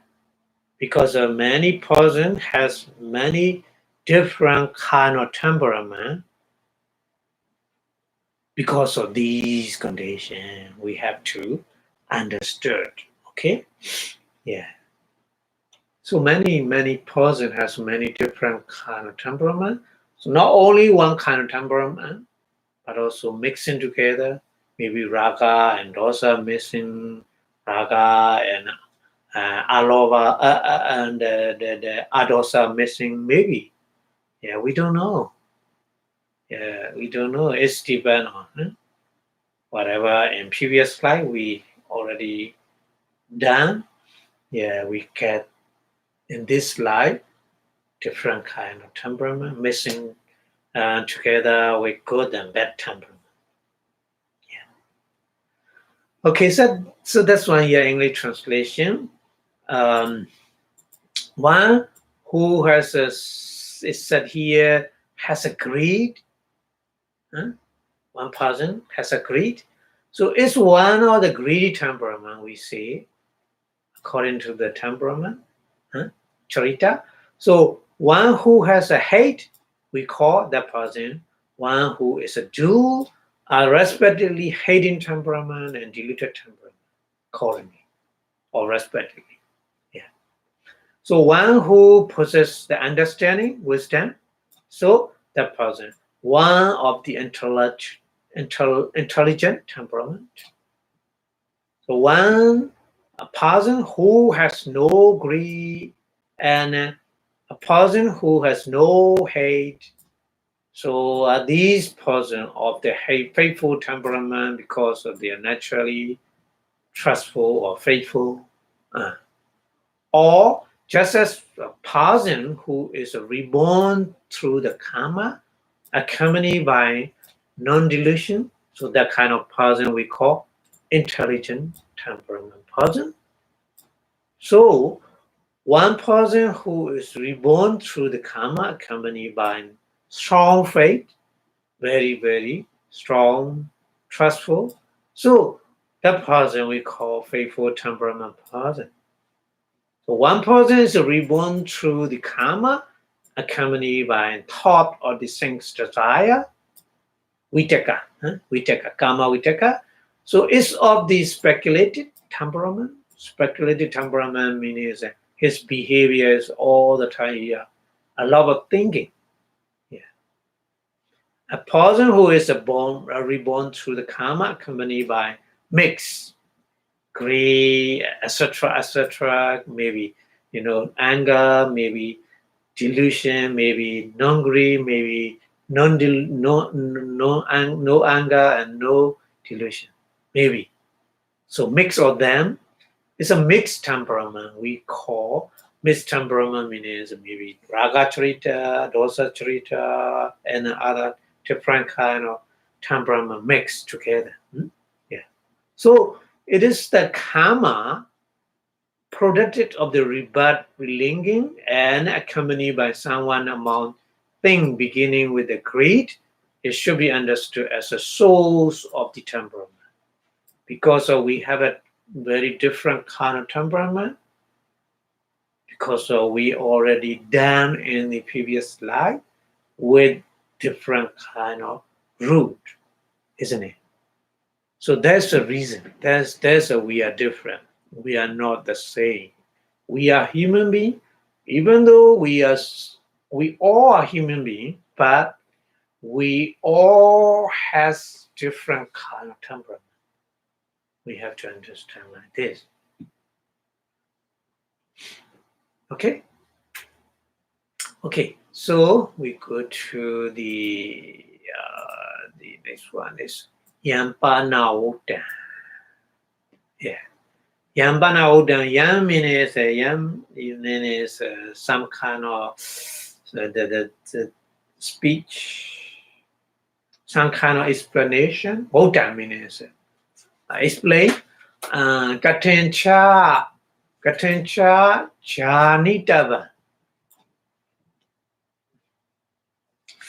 Because many person has many different kind of temperament. Because of these conditions, we have to understood. Okay? Yeah. So many person has many different kind of temperament. So not only one kind of temperament, but also mixing together. Maybe raga and dosa mixing, raga and alova and the adosa missing. Maybe. Yeah, we don't know. Yeah, we don't know. It's depend on whatever in previous life we already done. Yeah, we get in this life different kind of temperament mixing together with good and bad temperament. Yeah. Okay, so that's one here English translation. One who has is said here has a greed. One person has a greed. So it's one of the greedy temperament we see according to the temperament, charita. So one who has a hate, we call that person one who is a dual, respectively hating temperament and diluted temperament, accordingly, or respectively. Yeah. So one who possesses the understanding, wisdom, so that person, one of the intelligent temperament. So a person who has no greed and a person who has no hate. So these persons of the faithful temperament because of their naturally trustful or faithful, or just as a person who is reborn through the karma, accompanied by non-delusion. So that kind of person we call intelligent temperament person. So one person who is reborn through the karma, accompanied by strong faith, very, very strong, trustful. So that person we call faithful temperament person. So one person is reborn through the karma, accompanied by thought or distinct desire, vitaka, karma vitaka. So it's of the speculative temperament. Speculative temperament means his behavior is all the time a lot of thinking. A person who is reborn through the karma, accompanied by mix, greed, etc., maybe anger, maybe delusion, maybe non-greed, maybe no anger and no delusion, maybe. So mix of them. It's a mixed temperament. We call mixed temperament means maybe raga charita, dosa charita, and other different kind of temperament mixed together. Yeah. So it is the karma produced of the rebirth relinking and accompanied by someone among thing beginning with the greed. It should be understood as a source of the temperament. Because we have a very different kind of temperament, because we already done in the previous life with different kind of root, isn't it? So that's the reason. That's we are different. We are not the same. We are human beings, even though we all are human beings, but we all has different kind of temperament. We have to understand like this. Okay. Okay. So we go to the next one is Vipassanā. Yeah. Vipassanā. Yam means some kind of the speech, some kind of explanation. Oda means explain. Katencha janitava.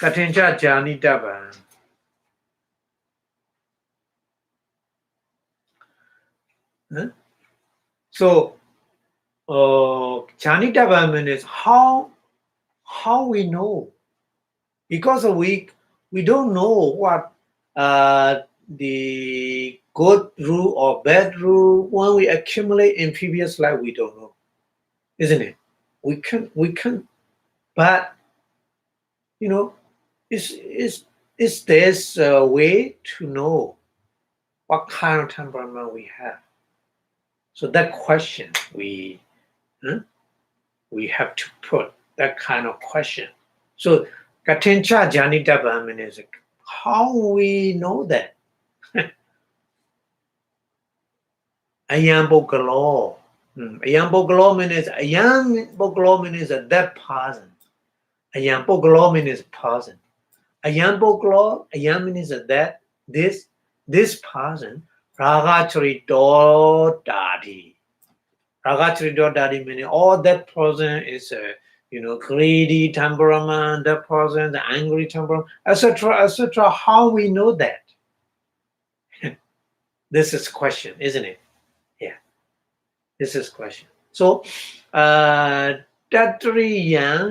Katencha janitava. So janitava means how we know, because we don't know what the good rule or bad rule when we accumulate in previous life. We don't know, isn't it? We can, but is there's a way to know what kind of temperament we have? So that question we have to put that kind of question. So Katencha janitava means how we know that. Ayam bogalo. Ayam bogalo means that person. Ayam bogalo means person. Ayam bogalo, ayam means that this person. Ragachari do dadi. Ragachari do dadi meaning all that person is greedy temperament, that person, the angry temperament, etc. How we know that? This is question, isn't it? Yeah. This is question. So Tatriyam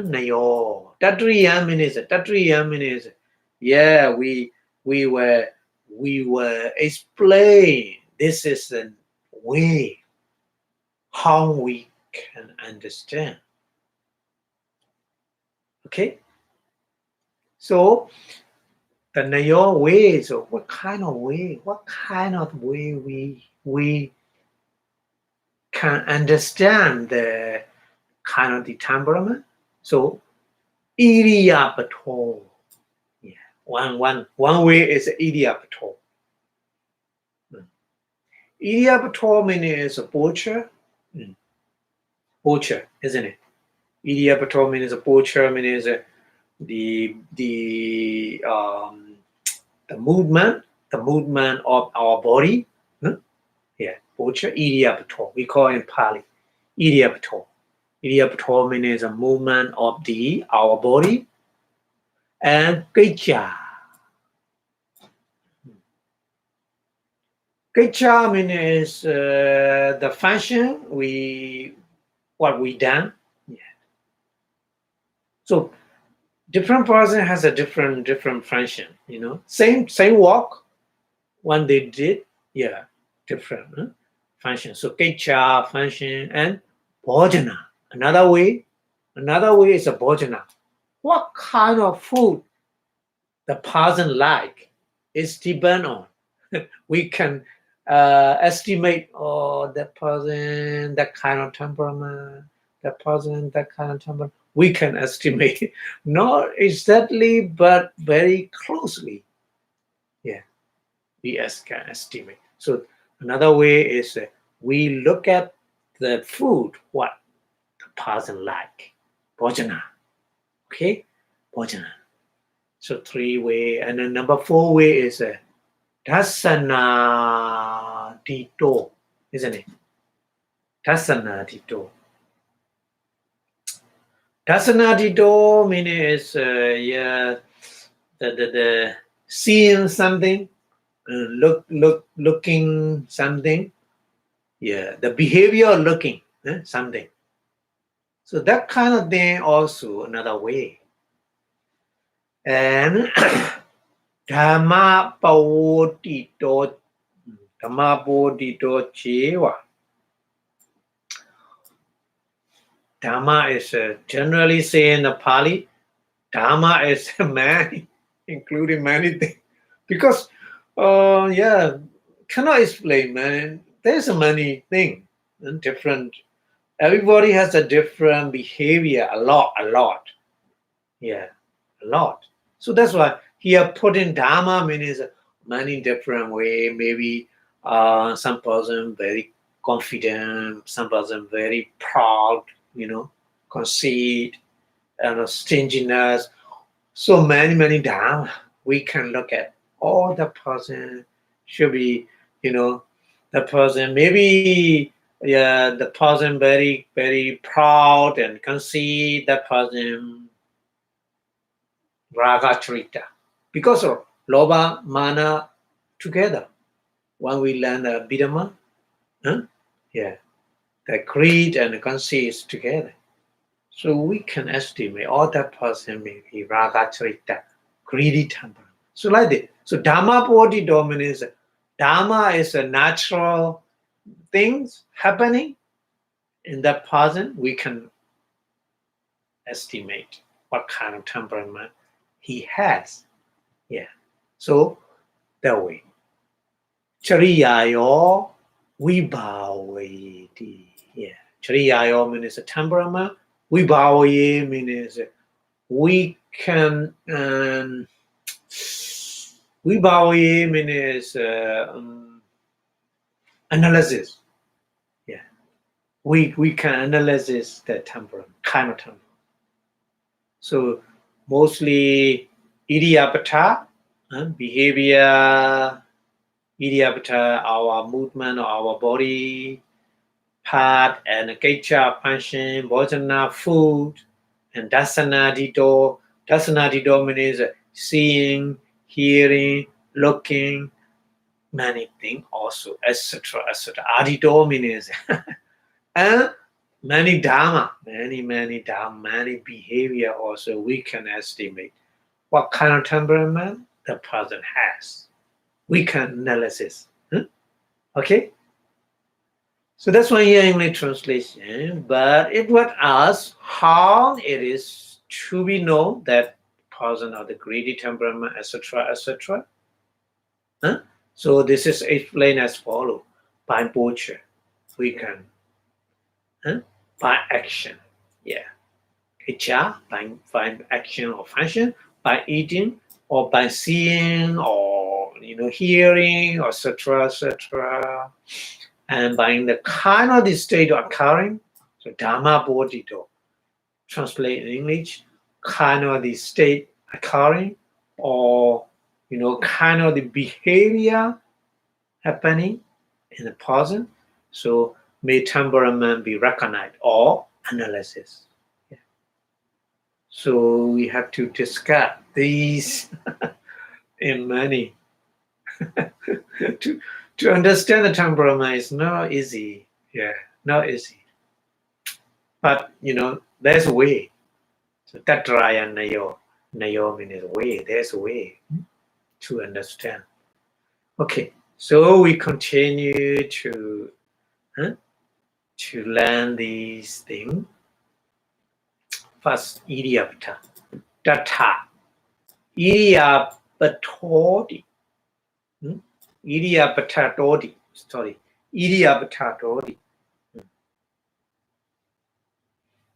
nayo. Tatriyam means yeah, we were explain. This is a way how we can understand. Okay. So the nayo way. So what kind of way? What kind of way we can understand the kind of the temperament? So iriyapato. Yeah. One way is idiapator. Idiapator meaning is a poacher. Poacher, isn't it? Idiapator means a poacher, means the movement of our body. Yeah, poacher, idiapator. We call it in Pali, idiapator. Idiapator means a movement of our body. And Kecha. Kecha means the function what we done. Yeah. So different person has a different function. Same work when they did. Yeah, different function. So Kecha function and bhojana. Another way is a bhojana. What kind of food the person like is depend on. We can estimate that person, that kind of temperament, that person, that kind of temperament. We can estimate, not exactly, but very closely. Yeah, we can estimate. So another way is we look at the food, what the person like. Bhojana. Okay? Bhojana. So 3 way. And then number 4 way is Vipassanā dito, isn't it? Vipassanā dito. Vipassanā dito meaning is the seeing something, looking something. Yeah, the behavior of looking something. So that kind of thing also another way. And Dhamma pawotito chewa. Dhamma is generally say in the Pali, Dhamma is many, including many things. Because, cannot explain, man. There's many things, different. Everybody has a different behavior, a lot. Yeah, a lot. So that's why here put in Dhamma means many different way. Maybe some person very confident, some person very proud, conceit, and stinginess. So many Dhamma. We can look at all the person should be, the person maybe the person very, very proud and conceit, that person raga charita. Because of loba, mana together. When we learn the Abhidhamma, the greed and the conceit is together. So we can estimate all that person may be raga charita, greedy temper. So like this. So Dhamma bodhi dominance. Dhamma is a natural things happening in that person. We can estimate what kind of temperament he has. Yeah. So that way. Chariyayo vibhavayeti. Yeah. Chariyayo means a temperament. Vibhavaye means we can vibhavaye means analysis. Yeah. We can analyze the temperament, kind of temperament. So mostly idiapata, behavior, idiapata, our movement, our body part, and kecha function, bhojana, food, and dasana dito. Dasana dito means seeing, hearing, looking, many things also, etc. Adito means and many dhamma, many dhamma, many behavior also we can estimate what kind of temperament the person has. We can analysis. Okay? So that's why here English translation, but it would ask how it is to be known that person of the greedy temperament, etc. So this is explained as follows. By poacher, we can by action. Yeah. Icha, by action or function, by eating, or by seeing, or hearing, or etc., etc. And by the kind of the state occurring, so Dhamma Bodhito, translate in English, kind of the state occurring, or kind of the behavior happening in the person. So may temperament be recognized or analysis. Yeah. So we have to discuss these in many. to understand the temperament is not easy. Yeah, not easy. But there's a way. So Tatraya Nayo means way. There's a way to understand. Okay, so we continue to learn these things. First, Idiapata. Tata. Idiapatodi. Idiapatodi. Sorry. Idiapatodi.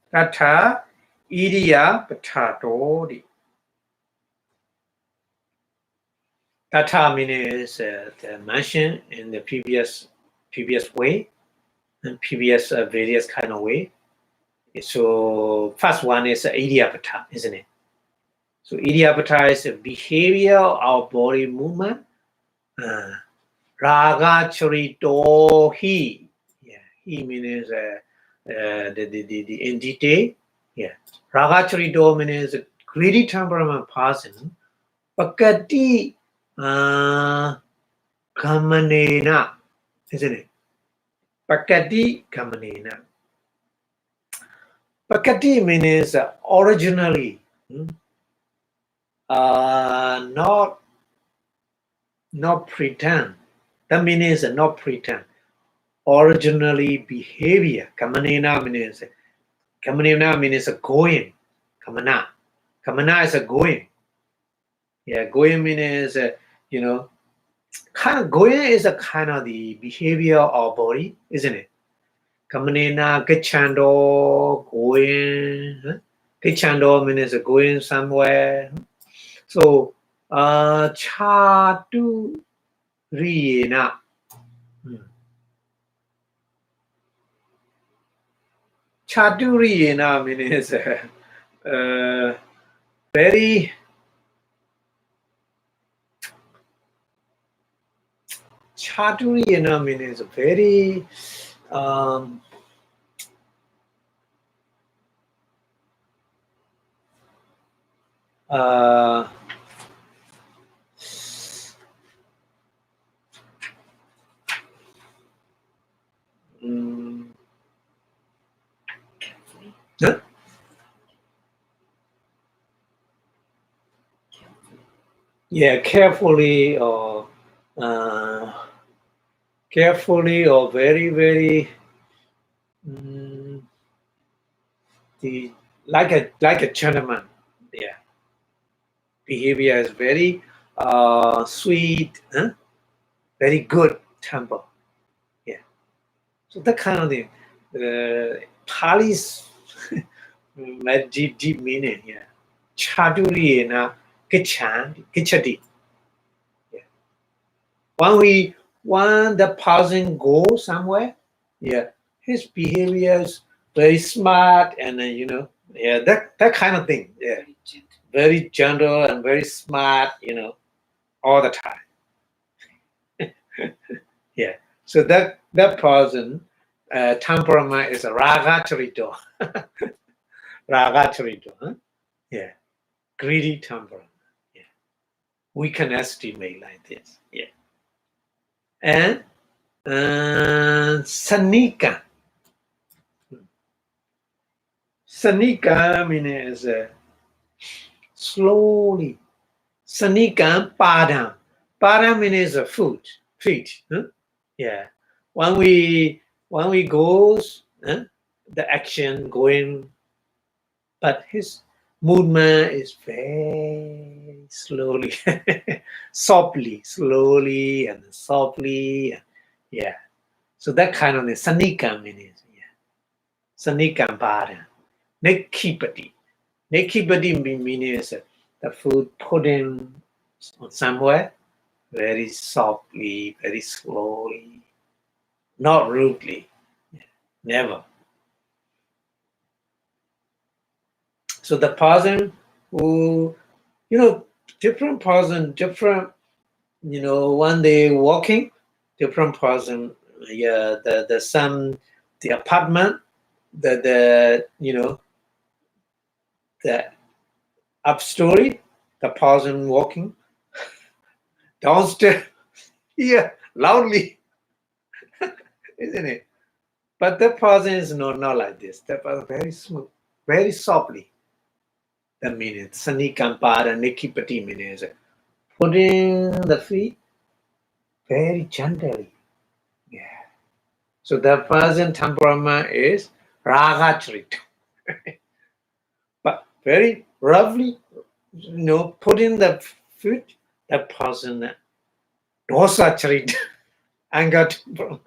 Tata. Idiapatodi. Tata means mentioned in the previous way, and previous various kind of way. So first one is Idiapata, isn't it? So Idiapata is a behavior of body movement. Raga charito he. Yeah, he means the entity. Yeah. Raga charito means a greedy temperament person. Pakati kamanena, isn't it? Pakati kamanena. Pakati means originally, not pretend. That means not pretend. Originally behavior. Kamanena means going. Kamana. Kamana is a going. Yeah, going means kind of going is a kind of the behavior of body, isn't it? Kamanena gachando going. Gachando means going somewhere. So chatu riyena. Chatu riyena means very Chaturiyana means very huh? Yeah, carefully or very, very like a gentleman. Yeah, behavior is very sweet, very good temper. Yeah, so that kind of thing. Pali's deep meaning. Yeah, Chaduriyana Kichadi. Yeah. When the person goes somewhere, yeah, his behavior is very smart and yeah, that kind of thing. Yeah, very gentle and very smart, all the time. Yeah, so that person temperament is a raga-charito. Raga-charito, huh? Yeah, greedy temperament. Yeah, we can estimate like this. Yeah, and sanika. Sanika means slowly. Sanika padam. Padam means feet. Huh? Yeah. When we goes, the action going, but his movement is very slowly, slowly and softly. Yeah. So that kind of sanika means, yeah. Sanika padam. Nekipati. Nekipati means the food put in somewhere, very softly, very slowly, not rudely, never. So the person who, different person, different, one day walking, different person, yeah, the apartment, the up story, the person walking downstairs, yeah, loudly, isn't it? But the person is not like this. The person very smooth, very softly. The meaning, Sanikampara Nikipati means putting the feet very gently. Yeah. So the person temperament is Ragachrit. But very roughly, putting the foot, the person Dosachrit, anger temperament.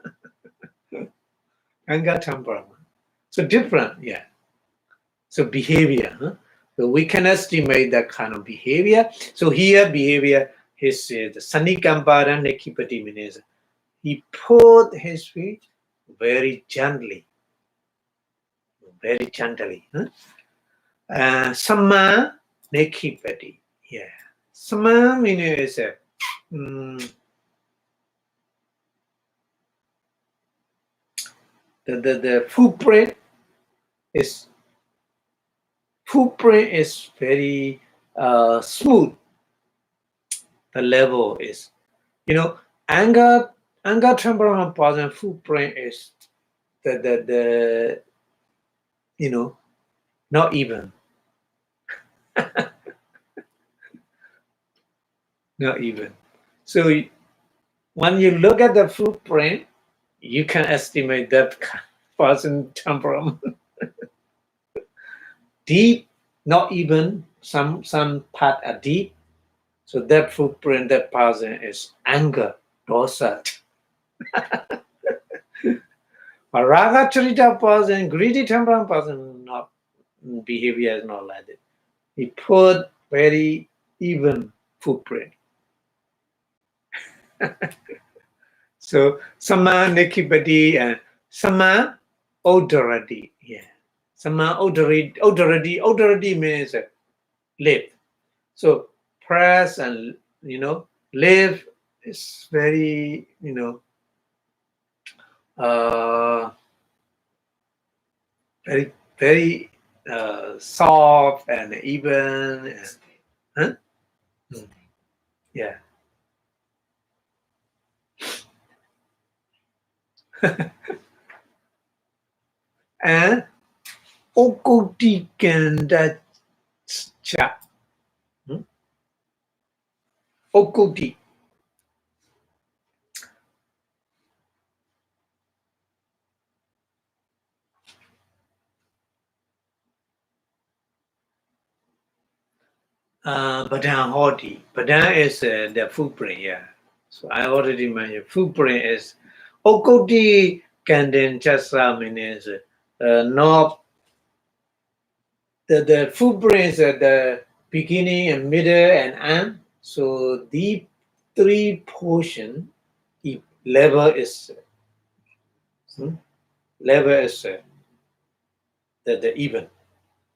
Anger temperament. So different, yeah. So behavior. Huh? So we can estimate that kind of behavior. So here behavior is the Sanikampara Nekipati means he put his feet very gently. Very gently. Huh? Sama Nekipati. Yeah. Sama means the footprint is very smooth. The level is, anger temperament person footprint is the not even. Not even. So when you look at the footprint, you can estimate that person temperament. Deep, not even. Some part are deep. So that footprint, that person is anger, dosa. A raga charita person, greedy temperament person, not behavior is not like that. He put very even footprint. So sama nikipati and sama odorati. Yeah. Sama odorati means lip. So press and lip is very very very soft and even. Huh? Yeah. And okoti kanda cha. Okoti. Badan hoti. Badan is the footprint, yeah. So I already mentioned footprint is okoti kanden chasa means not the footprint is at the beginning and middle and end. So the three portion level is the even,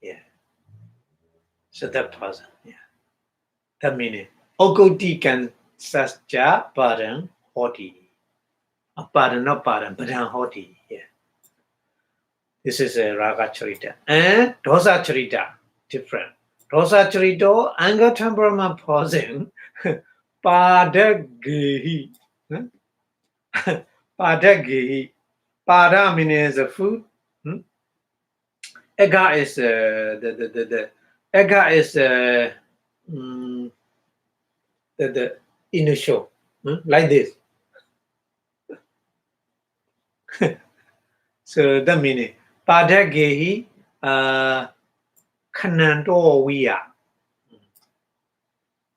yeah. So that person, yeah. That meaning okoti can sascha padan hoti. Padan not padan, padan hoti, yeah. This is a raga charita. And dosa charita, different. Dosa charita, anger temperament person, padagehi. Padagehi. Pada means food. Ega is the ega is the initial, like this. So the meaning padagehi kanando wiya.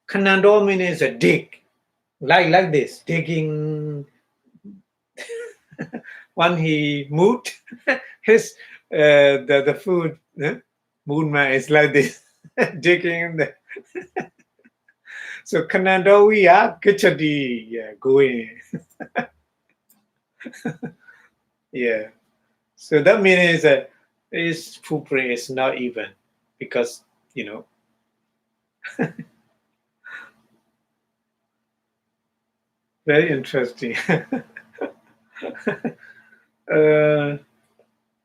Kanando means a dig, like this, digging. When he moved, his the food movement is like this, digging the. So Kanandawiya Gachati, yeah, going. Yeah. So that means that his footprint is not even because, very interesting.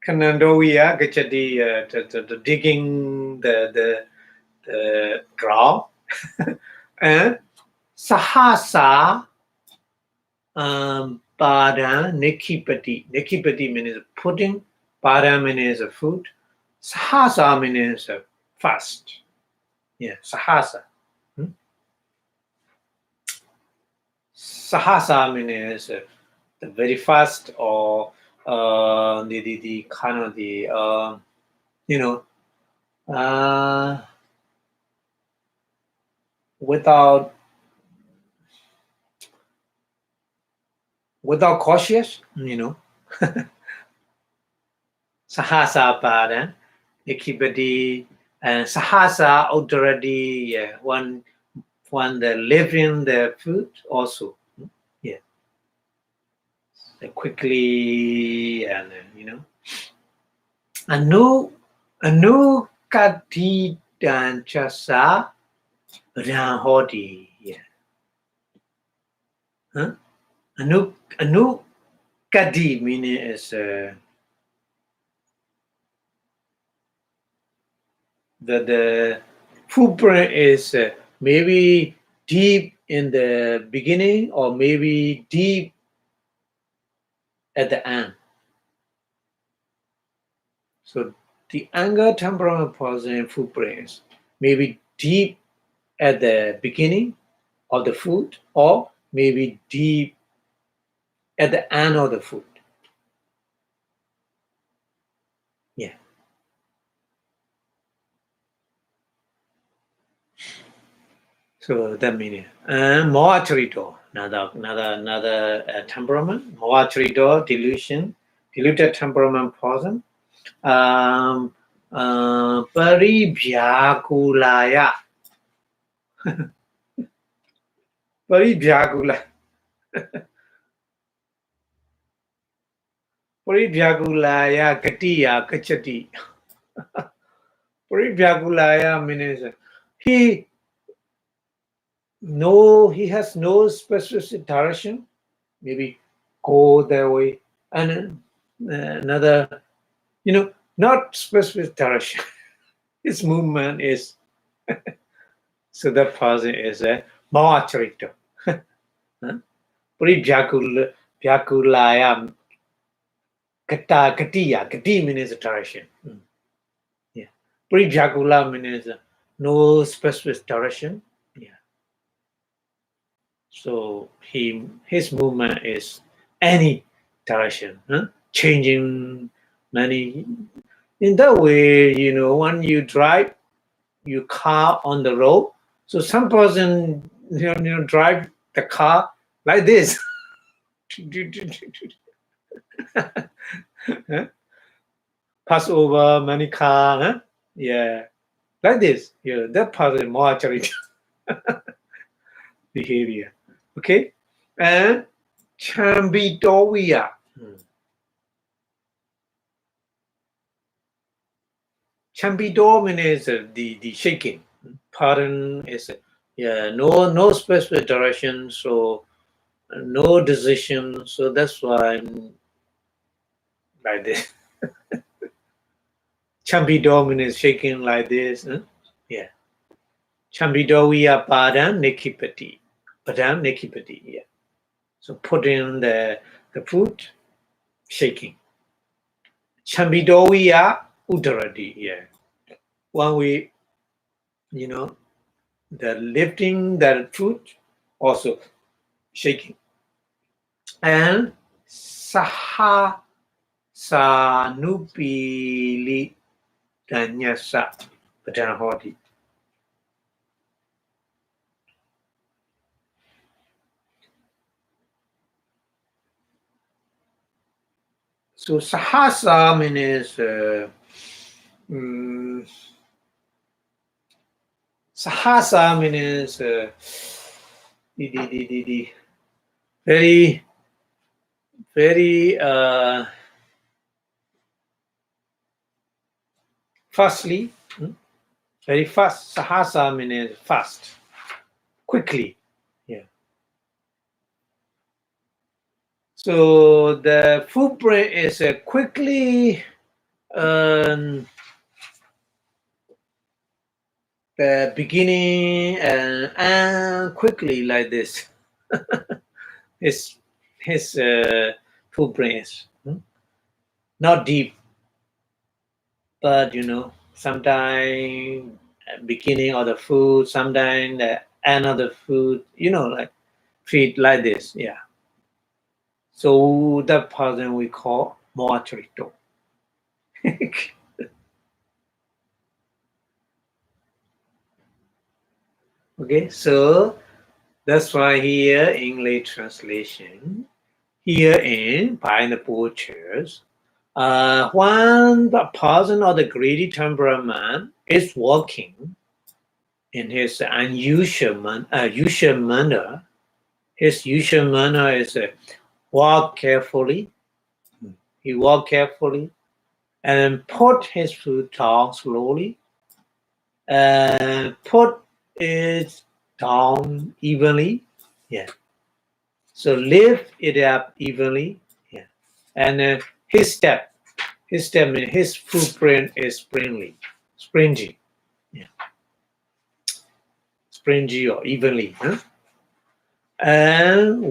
Kanandoya Gachadi, the digging the ground. And Sahasa Pada Nikipati. Nikipati means pudding, Pada means food, Sahasa means fast. Yeah, Sahasa. Sahasa means the very fast or the kind of the you know without cautious, Sahasa pada Nikipati and Sahasa authority, yeah, one that live in the food also, yeah, quickly and anu kati dan chasa dan hodi, yeah, huh? Anu kadi meaning is the footprint is maybe deep in the beginning or maybe deep at the end. So the anger, temperament, positive footprints maybe deep at the beginning of the food or maybe deep at the end of the food. Yeah. So that meaning. And moatrito, another temperament. Moatrito, delusion, diluted temperament person. Paribhyakulaya. Paribhyakula. Paribhyakulaya katiya kachati. Paribhyakulaya means he has no specific direction. Maybe go that way, and another, not specific direction. His movement is so that person is a Mawacharito. Paribhyakulaya katiya. Kati means direction. Yeah. Paribhyakula means no specific direction. Yeah. So his movement is any direction, changing many. In that way, when you drive your car on the road, so some person drive the car like this. Pass over many car, yeah, like this. Yeah, that part is more actually behavior. Okay, and Chambidowia. Chambido means the shaking. Pardon is no specific direction, so no decision. So that's why I'm like this. Chambido means shaking like this. Yeah. Chambido we are padan nikipati. Padan nikipati. Yeah. So put in the food, shaking. Chambido we are udaradi. Yeah. When we the lifting the foot also shaking. And saha sanupili danyasa patanahoti. So sahasa means Sahasa means very, very fastly, very fast. Sahasa means fast, quickly. Yeah. So the footprint is quickly. The beginning and quickly like this. his footprint is not deep, but sometimes beginning of the food, sometimes the end of the food, like feed like this. Yeah. So that person we call moatrito. Okay, so that's why here English translation, here in Pineapple Church, one person of the greedy temperament is walking in his usual manner. His usual manner is walk carefully. He walk carefully and put his foot down slowly and put it down evenly. Yeah. So lift it up evenly. Yeah. And his footprint is springy. Yeah. Springy or evenly. Huh? And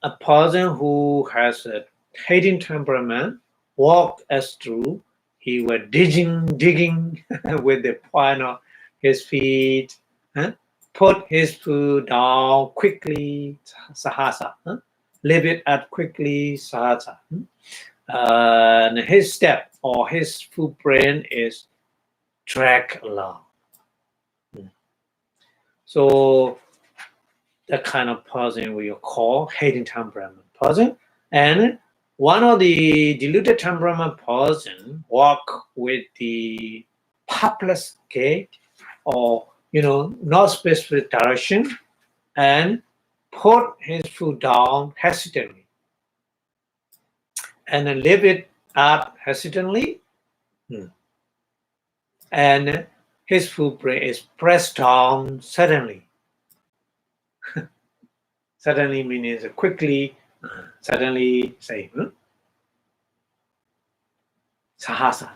a person who has a hating temperament walked us through. He was digging with the point of his feet, huh? Put his foot down quickly, sahasa, huh? Lift it up quickly, sahasa. And his step or his footprint is drag along. So that kind of person we call hating temperament person. And one of the diluted temperament person walk with the helpless gait or not specific direction and put his foot down hesitantly and then lift it up hesitantly. And his footprint is pressed down suddenly. Suddenly means quickly, suddenly say, sahasa.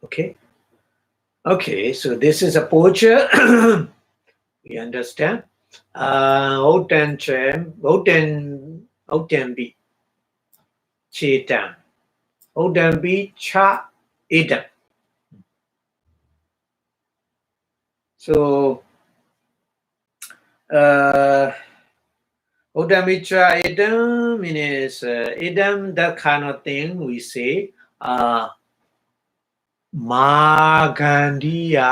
Okay. Okay, so this is a poacher. We understand. Oten bi chetan. Oten bi cha idan. So Oten bi cha idan means idam, that kind of thing we say. Magandiya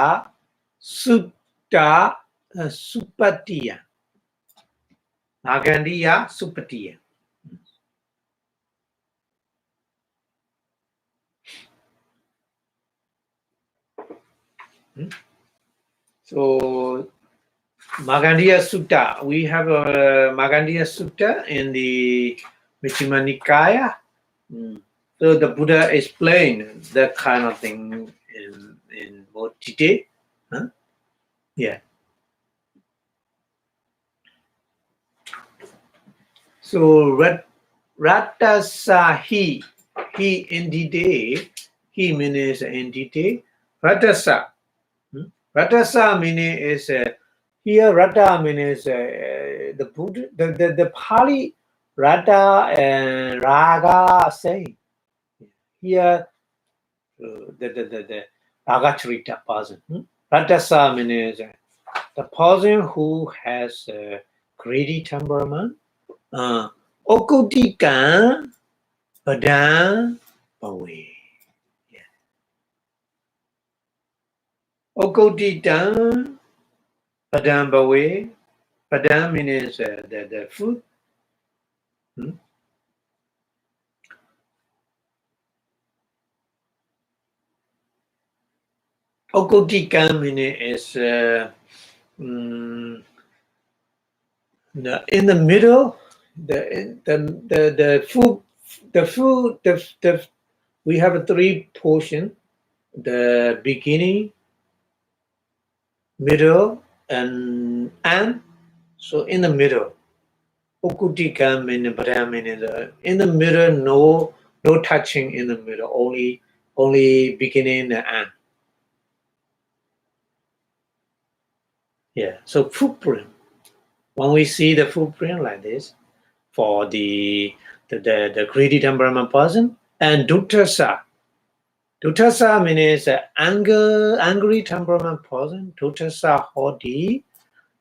Sutta Supatiya. Magandiya Supatiya. So Magandiya Sutta, we have a Magandiya Sutta in the Majjhima Nikaya. So the Buddha explained that kind of thing in more detail. Huh? Yeah. So Ratasahi, he entity, he means entity. Ratasa. Ratasa meaning is here. Rata means the Buddha, the Pali Rata and Raga saying here the Ragacharita person. Ratasa means the person who has a greedy temperament. Okutika Badan Bawe. Okotita Badan Bawe. Badan means the food. Okotika meaning is in the middle. The food we have three portions: the beginning, middle, and end. So in the middle, Okutika meaning in the middle, no touching in the middle, only beginning and end. Yeah. So footprint. When we see the footprint like this for the greedy temperament person, and Duttasa. Duttasa means angry temperament person. Duttasa hodi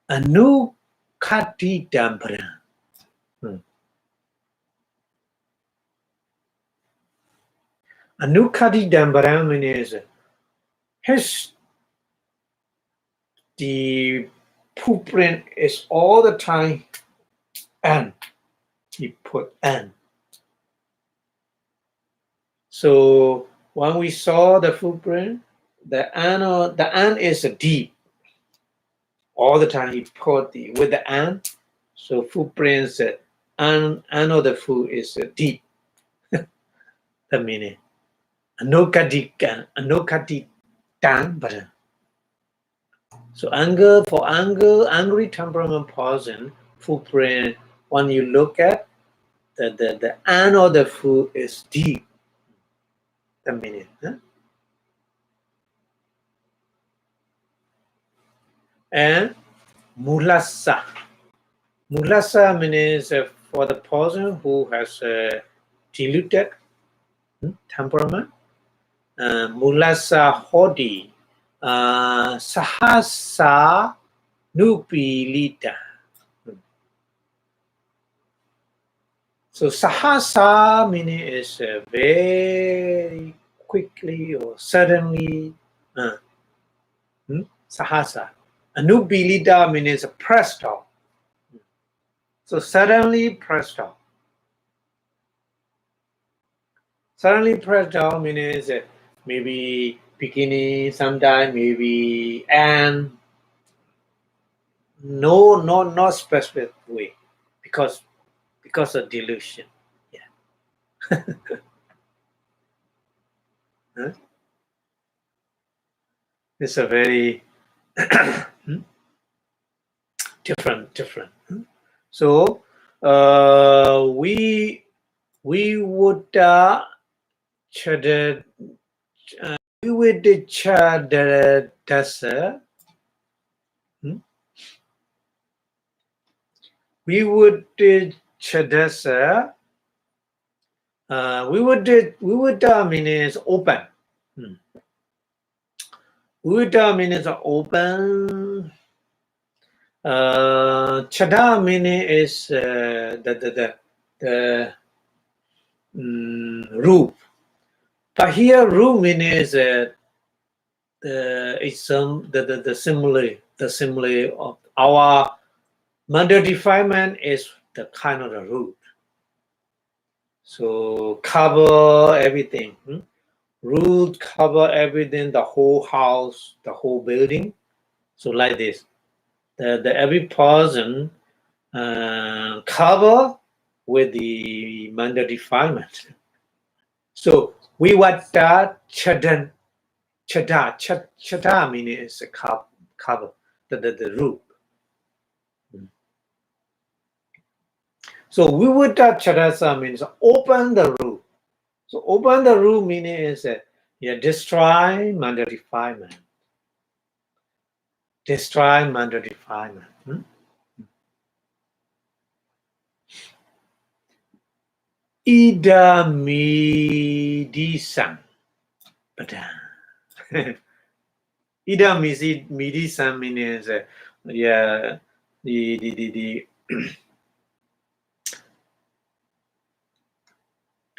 anukati temperament. Anukati temperament means his the footprint is all the time and he put and. So when we saw the footprint, the and is a deep. All the time he put with the and. So footprints and of the foot is deep. The meaning. Anokati tan but. So angry temperament person footprint. When you look at the and of the foot is deep. The meaning. Huh? And mulasa. Mulasa means for the person who has diluted temperament. Mulasa hodi. Sahasa nupilita. So sahasa meaning is very quickly or suddenly. Sahasa. Anupilita means presto. So suddenly presto. Suddenly presto means maybe beginning, sometime maybe and no specific way because of delusion. Yeah. Huh? It's a very different. So we would chada we would chada dasa. We would chadasa. We would mean is open. We would mean is open. Chada meaning is the roof. But here roof meaning is it's the simile of our mental defilement is the kind of the root. So cover everything. Root cover everything, the whole house, the whole building. So like this, the every person cover with the mental defilement. So we want that chada meaning is a cover the roof. So we would chadasa means open the roof. So open the roof meaning is destroy mental defilement. Destroy mental defilement. Ida midisan. Ida midisan means the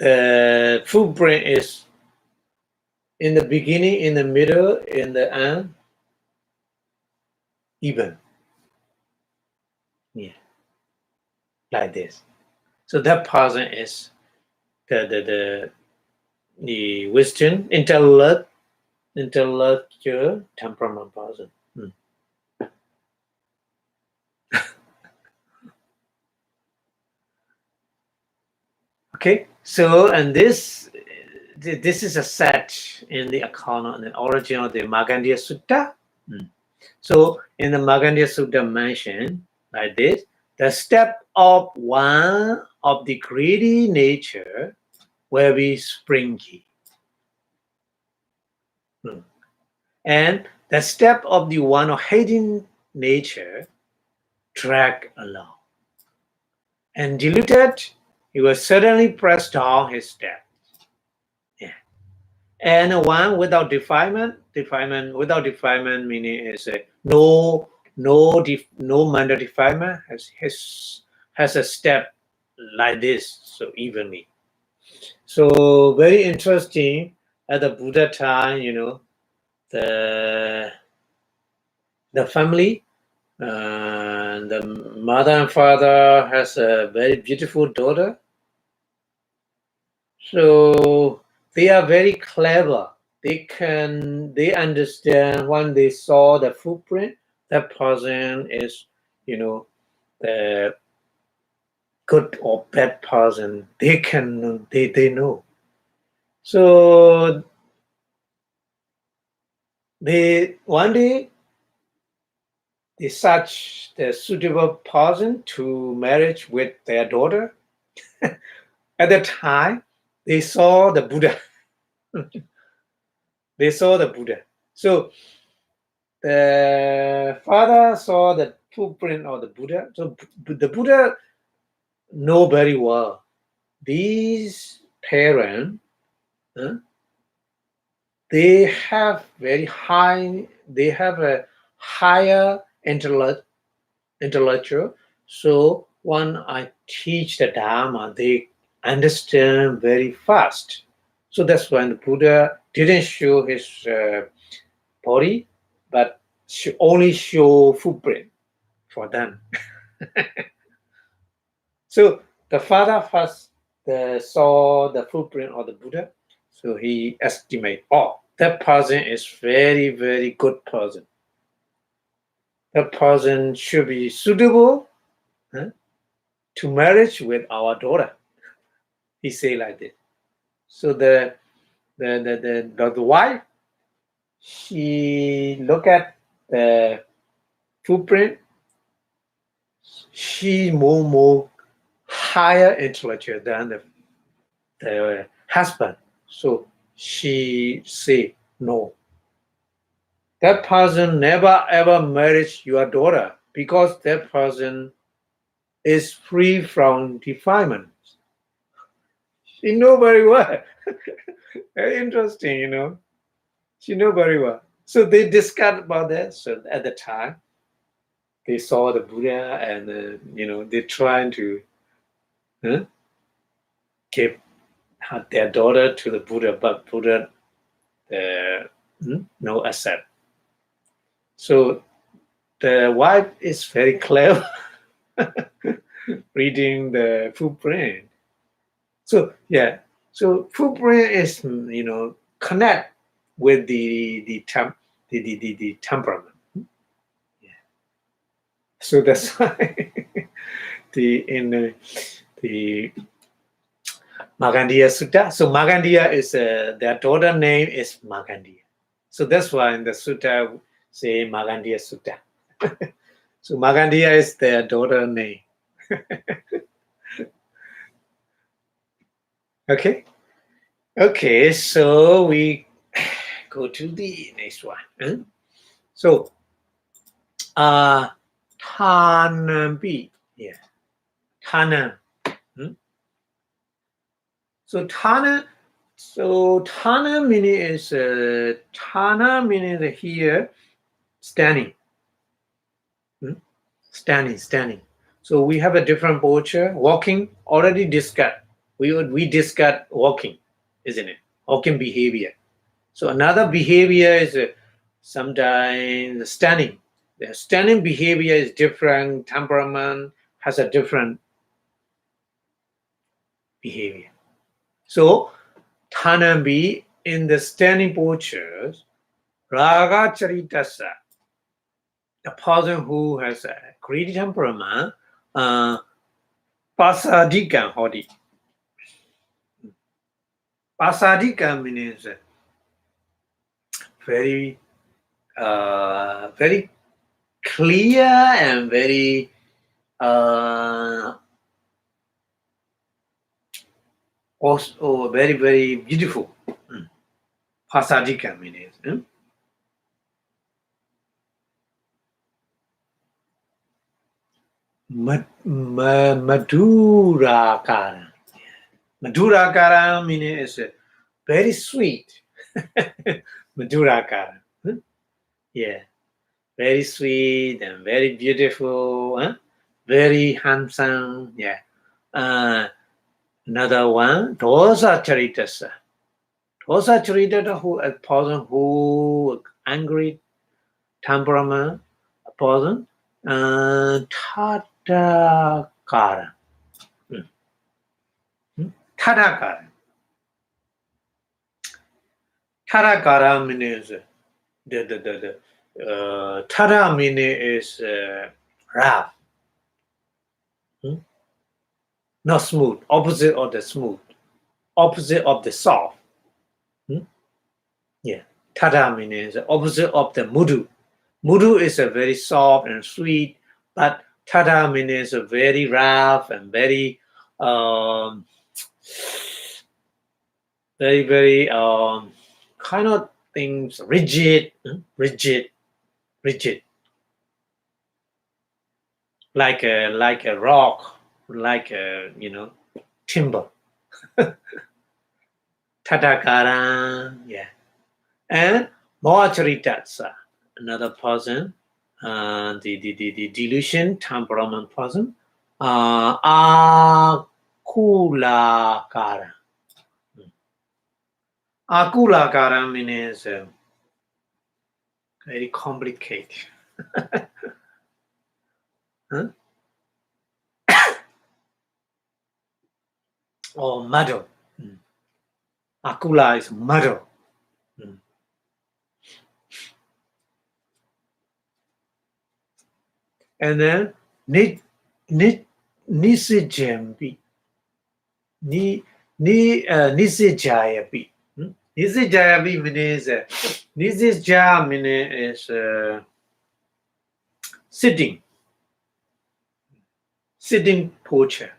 the footprint is in the beginning, in the middle, in the end, even. Yeah, like this. So that person is the wisdom, intellect, intellectual temperament person. Okay, so and this is a set in the account on the origin of the Magandiya Sutta. So in the Magandiya Sutta mentioned like this, the step of one of the greedy nature will be springy. And the step of the one of hating nature drag along. And diluted, he will suddenly press down his step. Yeah. And one without defilement meaning is no mental defilement has a step like this, so evenly. So very interesting. At the Buddha time, the family, the mother and father has a very beautiful daughter. So they are very clever. They understand when they saw the footprint, that person is, the good or bad person. They know. So one day they search the suitable person to marriage with their daughter. At that time, they saw the Buddha. They saw the Buddha. So the father saw the footprint of the Buddha. So the Buddha know very well these parents. They have a higher intellectual. So when I teach the Dharma, they understand very fast. So that's when the Buddha didn't show his body, but only show footprint for them. So the father first saw the footprint of the Buddha. So he estimate, that person is very, very good person. That person should be suitable to marriage with our daughter. He say like this. So the wife, she look at the footprint. She more higher intellectual than the husband. So she say no. That person never ever marries your daughter because that person is free from defilement. She know very well. Very interesting, She know very well. So they discussed about that. So at the time, they saw the Buddha and, they're trying to give their daughter to the Buddha, but Buddha no accept. So the wife is very clever reading the footprint. So footprint is connect with the temperament. Yeah. So that's why in the Magandiya Sutta. So Magandiya is their daughter name is Magandiya. So that's why in the Sutta say Magandiya Sutta. So Magandiya is their daughter name. Okay, so we go to the next one. So Tanambi. Yeah. Tana. So Tana meaning is Tana meaning here standing. Standing. So we have a different posture. Walking already discussed. We discussed walking, isn't it? Walking behavior. So another behavior is sometimes standing. The standing behavior is different. Temperament has a different behavior. So Tanambi in the standing postures, Raga Charitasa, the person who has a greedy temperament, Pasadika Hodi. Pasadika means very, very clear and very also very, very beautiful. Pasadika means. Madhurakara. Madhurakara means very sweet. Madhurakara. Yeah. Very sweet and very beautiful. Very handsome. Yeah. Another one, Dosa Charitasa. Dosa Charitasa, who a person who angry temperament, a person, Tatakara. Tatakara. Tatakara means the Tata meaning is rough, not smooth, opposite of the smooth, opposite of the soft. Yeah, Tata meaning is opposite of the Mudu. Mudu is a very soft and sweet, but Tata meaning is a very rough and very, very kind of things rigid, rigid, like a rock, like a timber. Tatakara, yeah. And Moacharitatsa, another person, the delusion, temperament person, Akulakara. Akulakara means very complicated. Or muddle. Akula is muddle. And then Nisijambi. Nisijayabi. Nisijayabi means Nisija means sitting posture.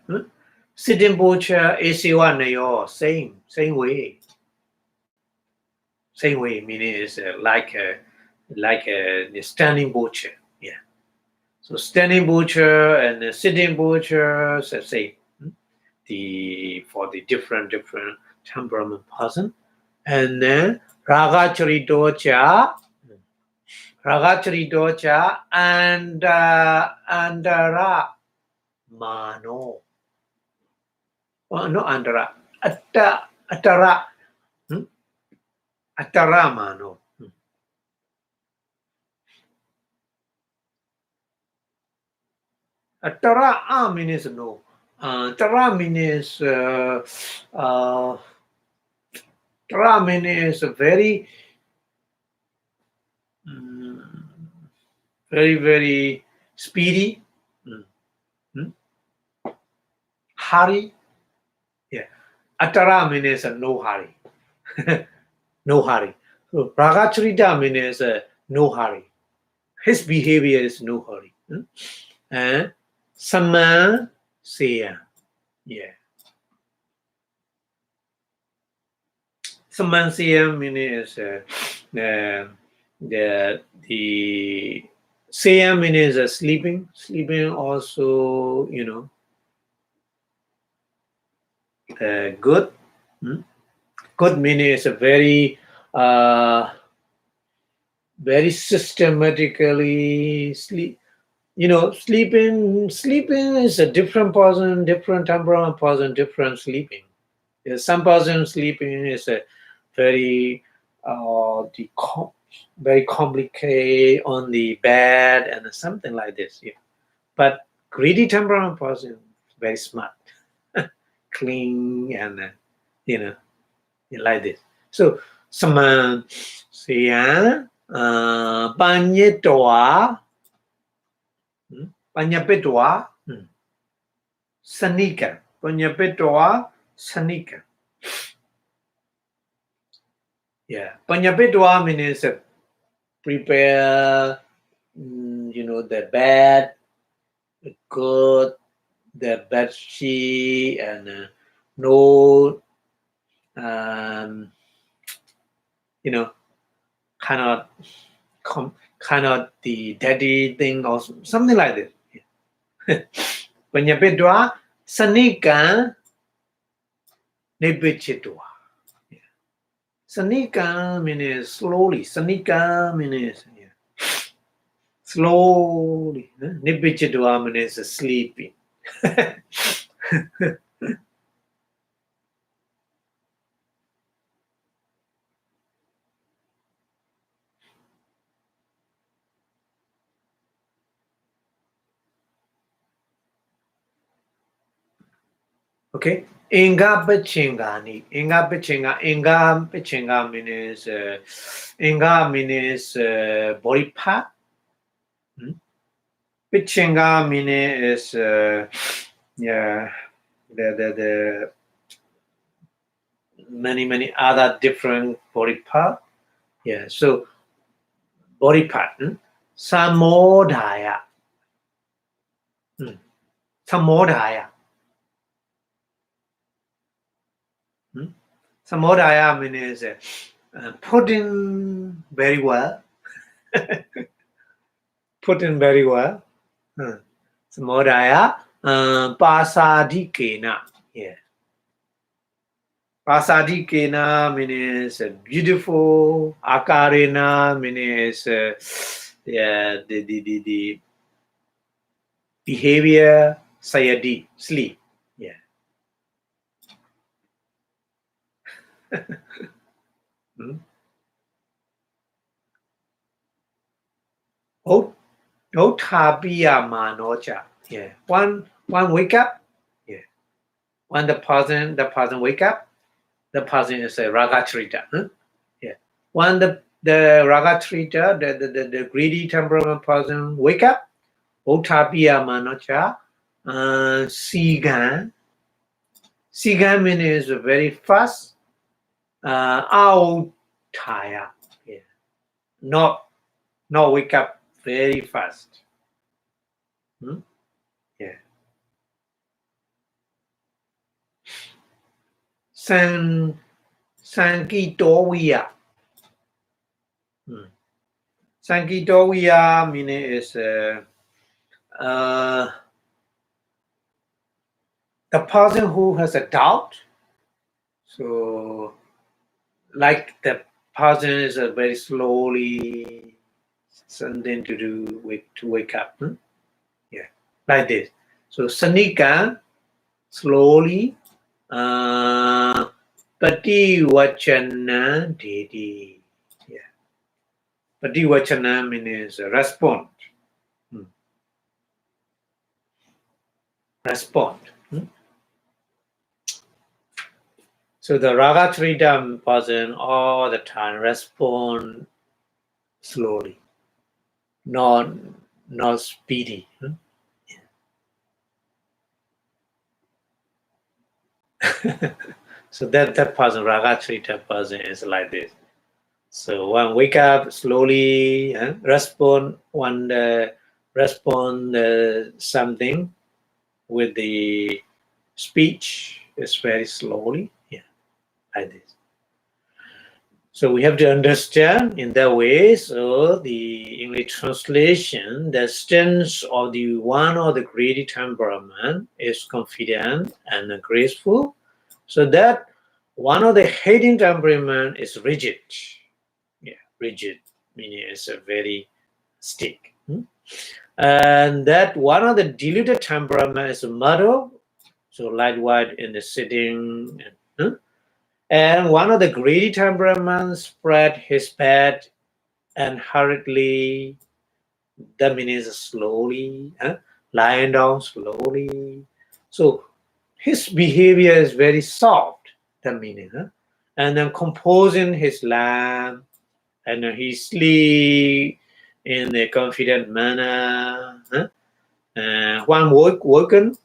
Sitting posture is your same way. Same way meaning is like a standing posture. Yeah. So standing posture and sitting posture, same. For the different temperament person, and then ragachari docha and andara mano. No andara atara atara mano. Atara means no. Tara means Tara means very very, very speedy. Hurry. Yeah. Atara means no hurry. No hurry. So Ragacharita means no hurry. His behavior is no hurry. And Samasaya. Yeah. Samasaya means the Saya means sleeping. Sleeping also, good. Good meaning is a very very systematically sleep. Sleeping is a different person, different temperament person, different sleeping. Some person sleeping is a very very complicated on the bed and something like this. Yeah. But greedy temperament person very smart, clean and like this. So Samasaya Panyitwa, Panyapitwa, Sanika, Panyapitwa, Sanika. Yeah, Panyapitwa means prepare, the bad, the good, the bad sheet, and no, cannot the daddy thing or something like this. Panyapitwa, Sanika, Nibichitwa. Sanika means slowly. Sanika means slowly. Nibichitwa means sleeping. Okay. Inga Pachingani. Inga Pachinga. Inga Pachinga means body part. Pachinga means the many other different body part. Yeah. So body part. Samodhaya. Samodhaya. Samodhaya means putting very well. Putting very well. Samodhaya. Pasadikena. Yeah. Pasadikena means beautiful. Akarena means the behavior. Sayadi, sleep. Yeah. Otabiya manocha. Yeah. One wake up. Yeah. When the person wake up, the person is a ragatrita. Yeah. When the ragatrita, the greedy temperament person wake up, otabiya manocha, sigan. Sigan means very fast. Taya. Yeah. Not wake up very fast. Yeah. Sankitoviya. Sankitoviya meaning is the person who has a doubt. So, like the person is very slowly something to do to wake up. Yeah, like this. So Sanika, slowly. Patiwachana Dedi. Yeah. Patiwachana means respond. Respond. So the Ragatrita person all the time respond slowly, not speedy. So that person, Ragatrita person, is like this. So one wake up slowly, respond something with the speech is very slowly, like this. So we have to understand in that way. So the English translation, the stance of the one or the greedy temperament is confident and graceful. So that one of the hating temperament is rigid. Yeah, rigid meaning it's a very stick. And that one of the deluded temperament is muddle, so light white in the sitting. And one of the greedy temperaments spread his bed and hurriedly. That means slowly, lying down slowly. So his behavior is very soft. That meaning, and then composing his lamp and he sleep in a confident manner. One woken,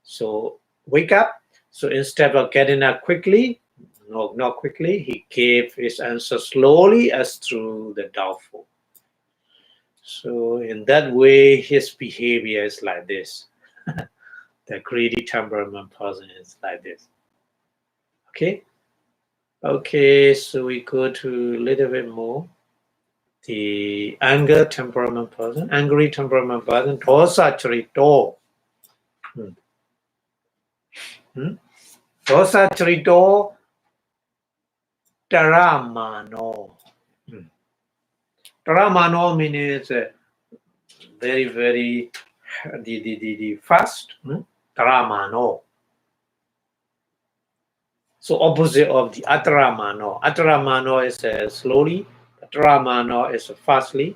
so wake up. So instead of getting up quickly, no, not quickly, he gave his answer slowly as through the doubtful. So in that way, his behavior is like this. The greedy temperament person is like this. Okay. Okay, so we go to a little bit more. The anger temperament person, angry temperament person, dosa charito. Dosa charito taramano. Taramano means very, very the fast. Taramano. So opposite of the ataramano. Ataramano is slowly. Taramano is fastly.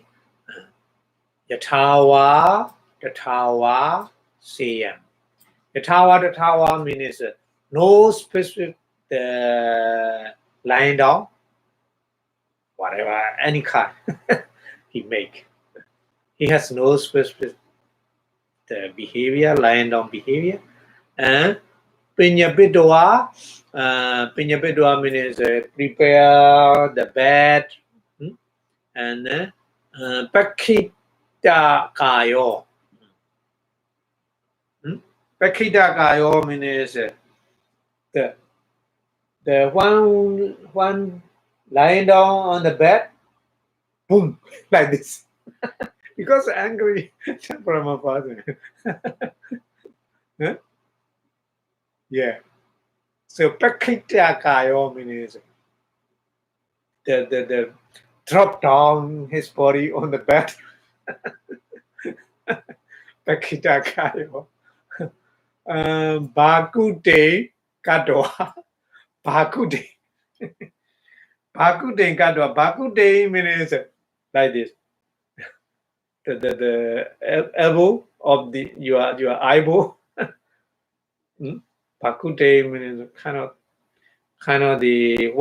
Yatawa, sayam. Yatawa means no specific lying down, whatever, any kind he make. He has no specific behavior, lying down behavior. And Pinyapidwa means prepare the bed. And Pakita kayo. Pakita kayo means the one lying down on the bed, boom, like this. Because angry temperament person. Huh? Yeah. So Pakita kayo means the drop down his body on the bed. Pakita kayo. Bakute katoa. Bakute. Bakute katoa. Bakute means like this. The elbow of your eyeball. Bakute means kind of the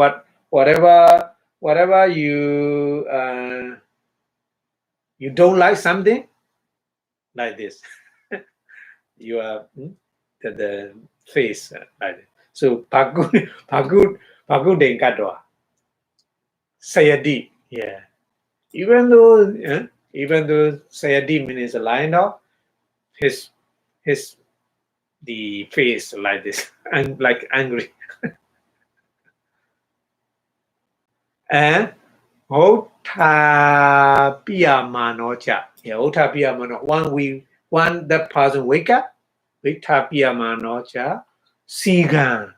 whatever you don't like something, like this. You are the face like this. So bakute katoa. Sayadi, yeah. Even though Sayadi means a lion dog, his the face like this and like angry. And Ota Piyamanocha. Yeah, Ota Piyamano. One that person wake up, Vita Piyamanocha, Sigan.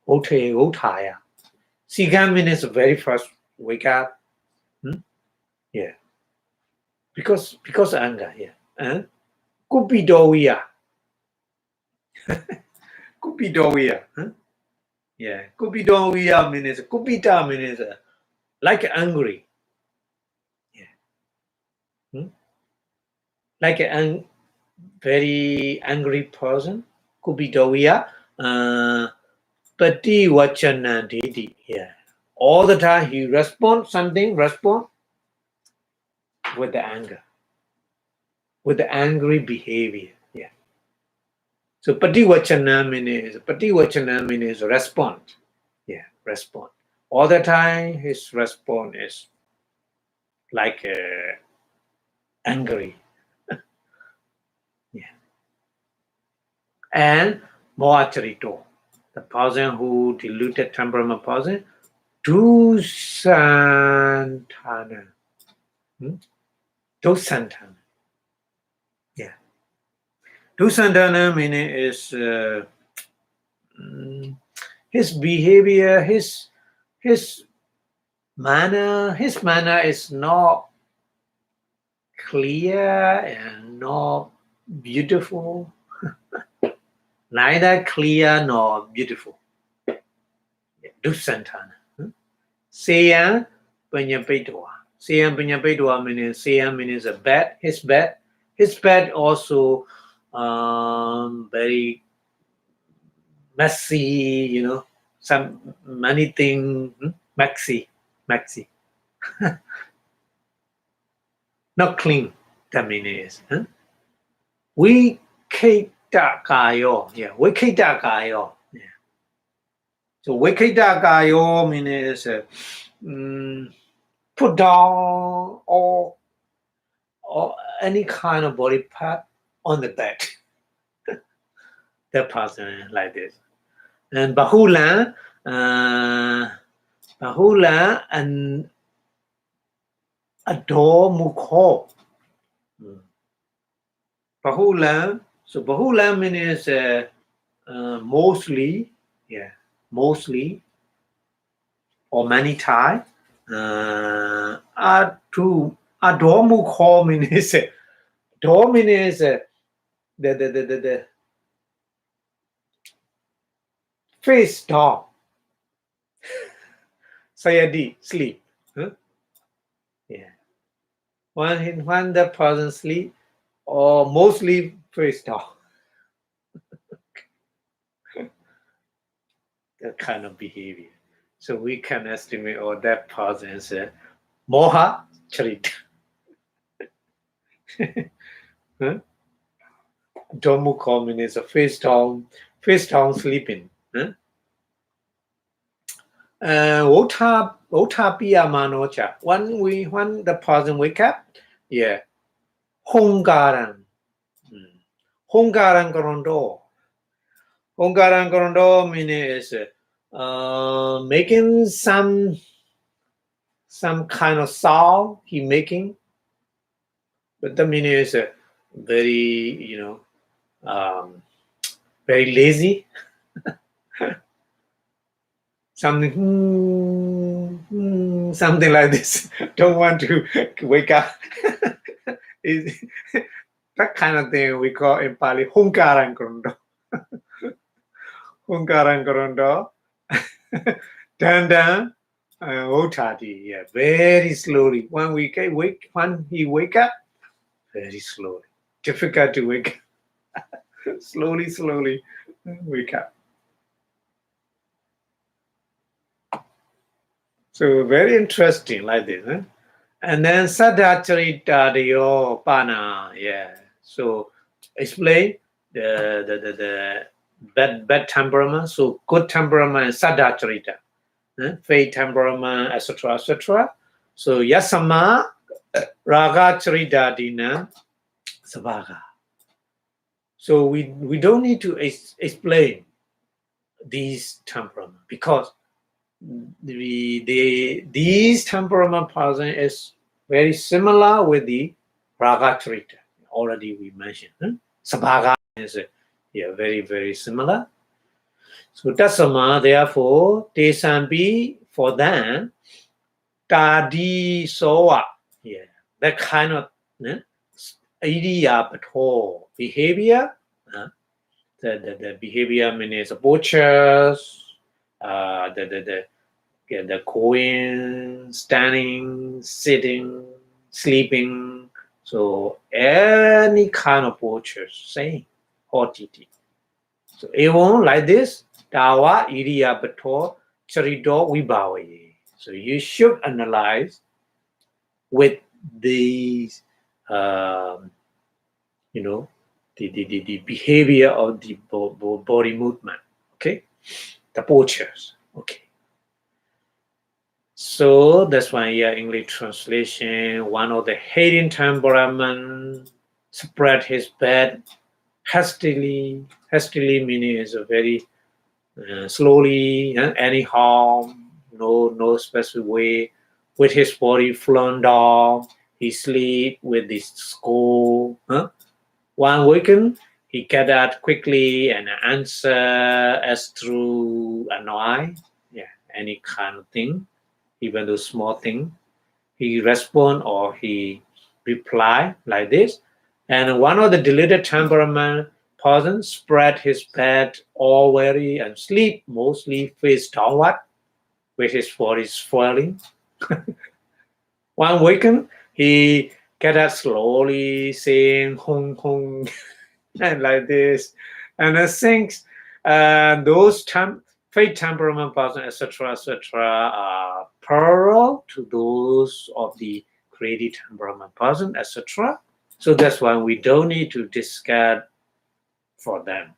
Otaya. Sigan means the very first wake up. Yeah. Because anger, yeah. Kupidowiya. Kupidowiya. Yeah. Kupidowiya means kupita means like angry. Yeah. Like a very angry person. Kupidowiya. Pati Vachana Didi. Yeah. All the time he respond with the anger. With the angry behavior. Yeah. So Pati Vachana means respond. Yeah, respond. All the time his response is like angry. Yeah. And Moacharito, the person who diluted temperament person, Dusantana. Dusantana. Yeah. Dusantana meaning is his behavior, his manner is not clear and not beautiful. Neither clear nor beautiful. Dusantana. Sayam Panyapetwa. Sayam Panyapetwa means Sayam means a bed. His bed also very messy, some many things, maxi. Not clean. That means Vikitakayo. Yeah, Vikitakayo. Yeah. So Vikitakayo means put down all or any kind of body part on the bed. That person like this. And Bahula and adore Mukho. Bahula. So Bahula means mostly, mostly or many times. To adore Mukho means adore means the face down. Sayadi, sleep. Yeah. When the person sleep, or mostly face down. That kind of behavior. So we can estimate that person is moha charita. Domu common is a face down sleeping. Ota piya manocha. When the person wake up, Hongaran. Hongaran Gorondo. Hongaran Gorondo means making some kind of sound he making. But the meaning is very, very lazy. Something like this. Don't want to wake up. That kind of thing we call in Pali Hunkaran Kurundo. Hunkaran Kurundo. Dandan Otati. Very slowly. When he wake up, very slowly. Difficult to wake up. slowly wake up. So very interesting like this. And then Sadacharita Deyo Pana. So explain the bad temperament. So good temperament and Sadacharita. Faith temperament, etc. So Yasama Raga Charita Dina Sabaga. So we don't need to explain these temperament because these temperament person is very similar with the Raga Charita. Already we mentioned. Sabaga is very, very similar. So Tasama, therefore, Tesambi for them, Tadi Soa. That kind of idea behavior. The behavior means butchers, the going, standing, sitting, sleeping. So any kind of butchers saying or titi. So even like this, Dawa Iriya Bato Charido Wibawi. So you should analyze with these the behavior of the body movement. Okay, the postures. Okay. So that's why English translation. One of the hating temperament spread his bed hastily. Hastily meaning is a very slowly, anyhow, no specific way. With his body flown down, he sleep with his skull. One weekend, he get out quickly and answer as through annoy, any kind of thing, even though small thing. He respond or he reply like this. And one of the deleted temperament person spread his bed all weary and sleep mostly face downward with his body swelling. One weekend, he get up slowly, saying hong hong, and like this, and I think those fate temperament person, etc., parallel to those of the creative temperament person, etc. So that's why we don't need to discard for them,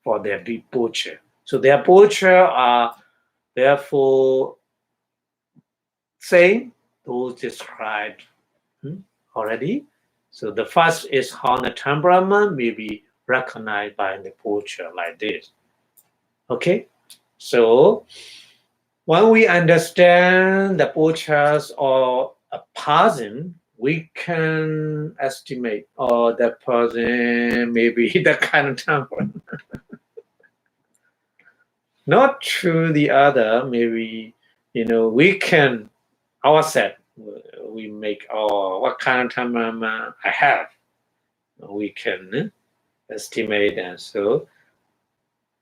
for their departure. So their departure are therefore same, those described already. So the first is how the temperament may be recognized by the culture like this. Okay, so when we understand the cultures or a person, we can estimate, or that person may be the kind of temperament. Not through the other, maybe, we can ourselves, we make what kind of temperament I have. We can estimate, and so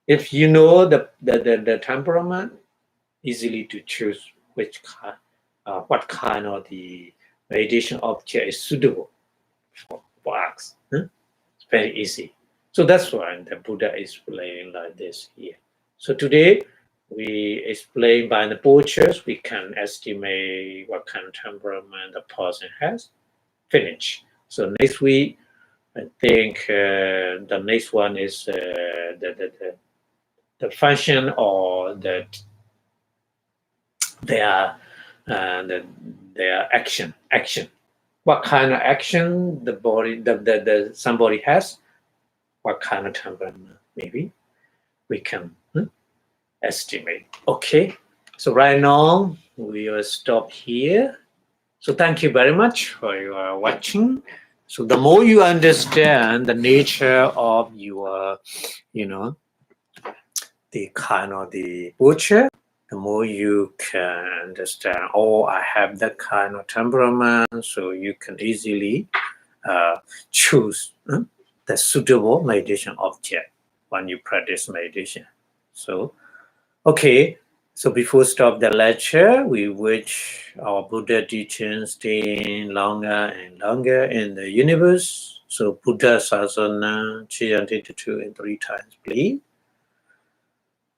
if you know the temperament, easily to choose what kind of the meditation object is suitable for us. It's very easy. So that's why the Buddha explained like this here. So today we explain by the postures, we can estimate what kind of temperament the person has. Finish. So next week, I think the next one is the function or their action. What kind of action the body the somebody has? What kind of temperament? Maybe we can estimate. Okay. So right now we will stop here. So thank you very much for your watching. So the more you understand the nature of your, the kind of the butcher, the more you can understand, I have that kind of temperament, so you can easily choose the suitable meditation object when you practice meditation. So, okay, so before stop the lecture, we wish our Buddha teachings stay longer and longer in the universe. So Buddha Sasana, chanted 2 and 3 times, please.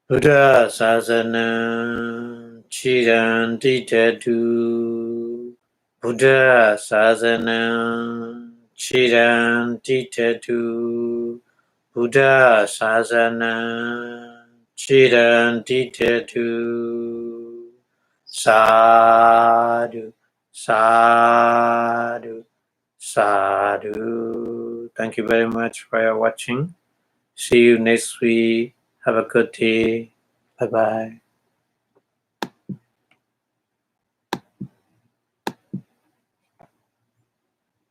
Buddha Sasana, chanted 2. Buddha Sasana, chanted 2. Buddha Sasana, chanted 2. Sadhu, sadhu, sadhu. Thank you very much for your watching. See you next week. Have a good day. Bye-bye.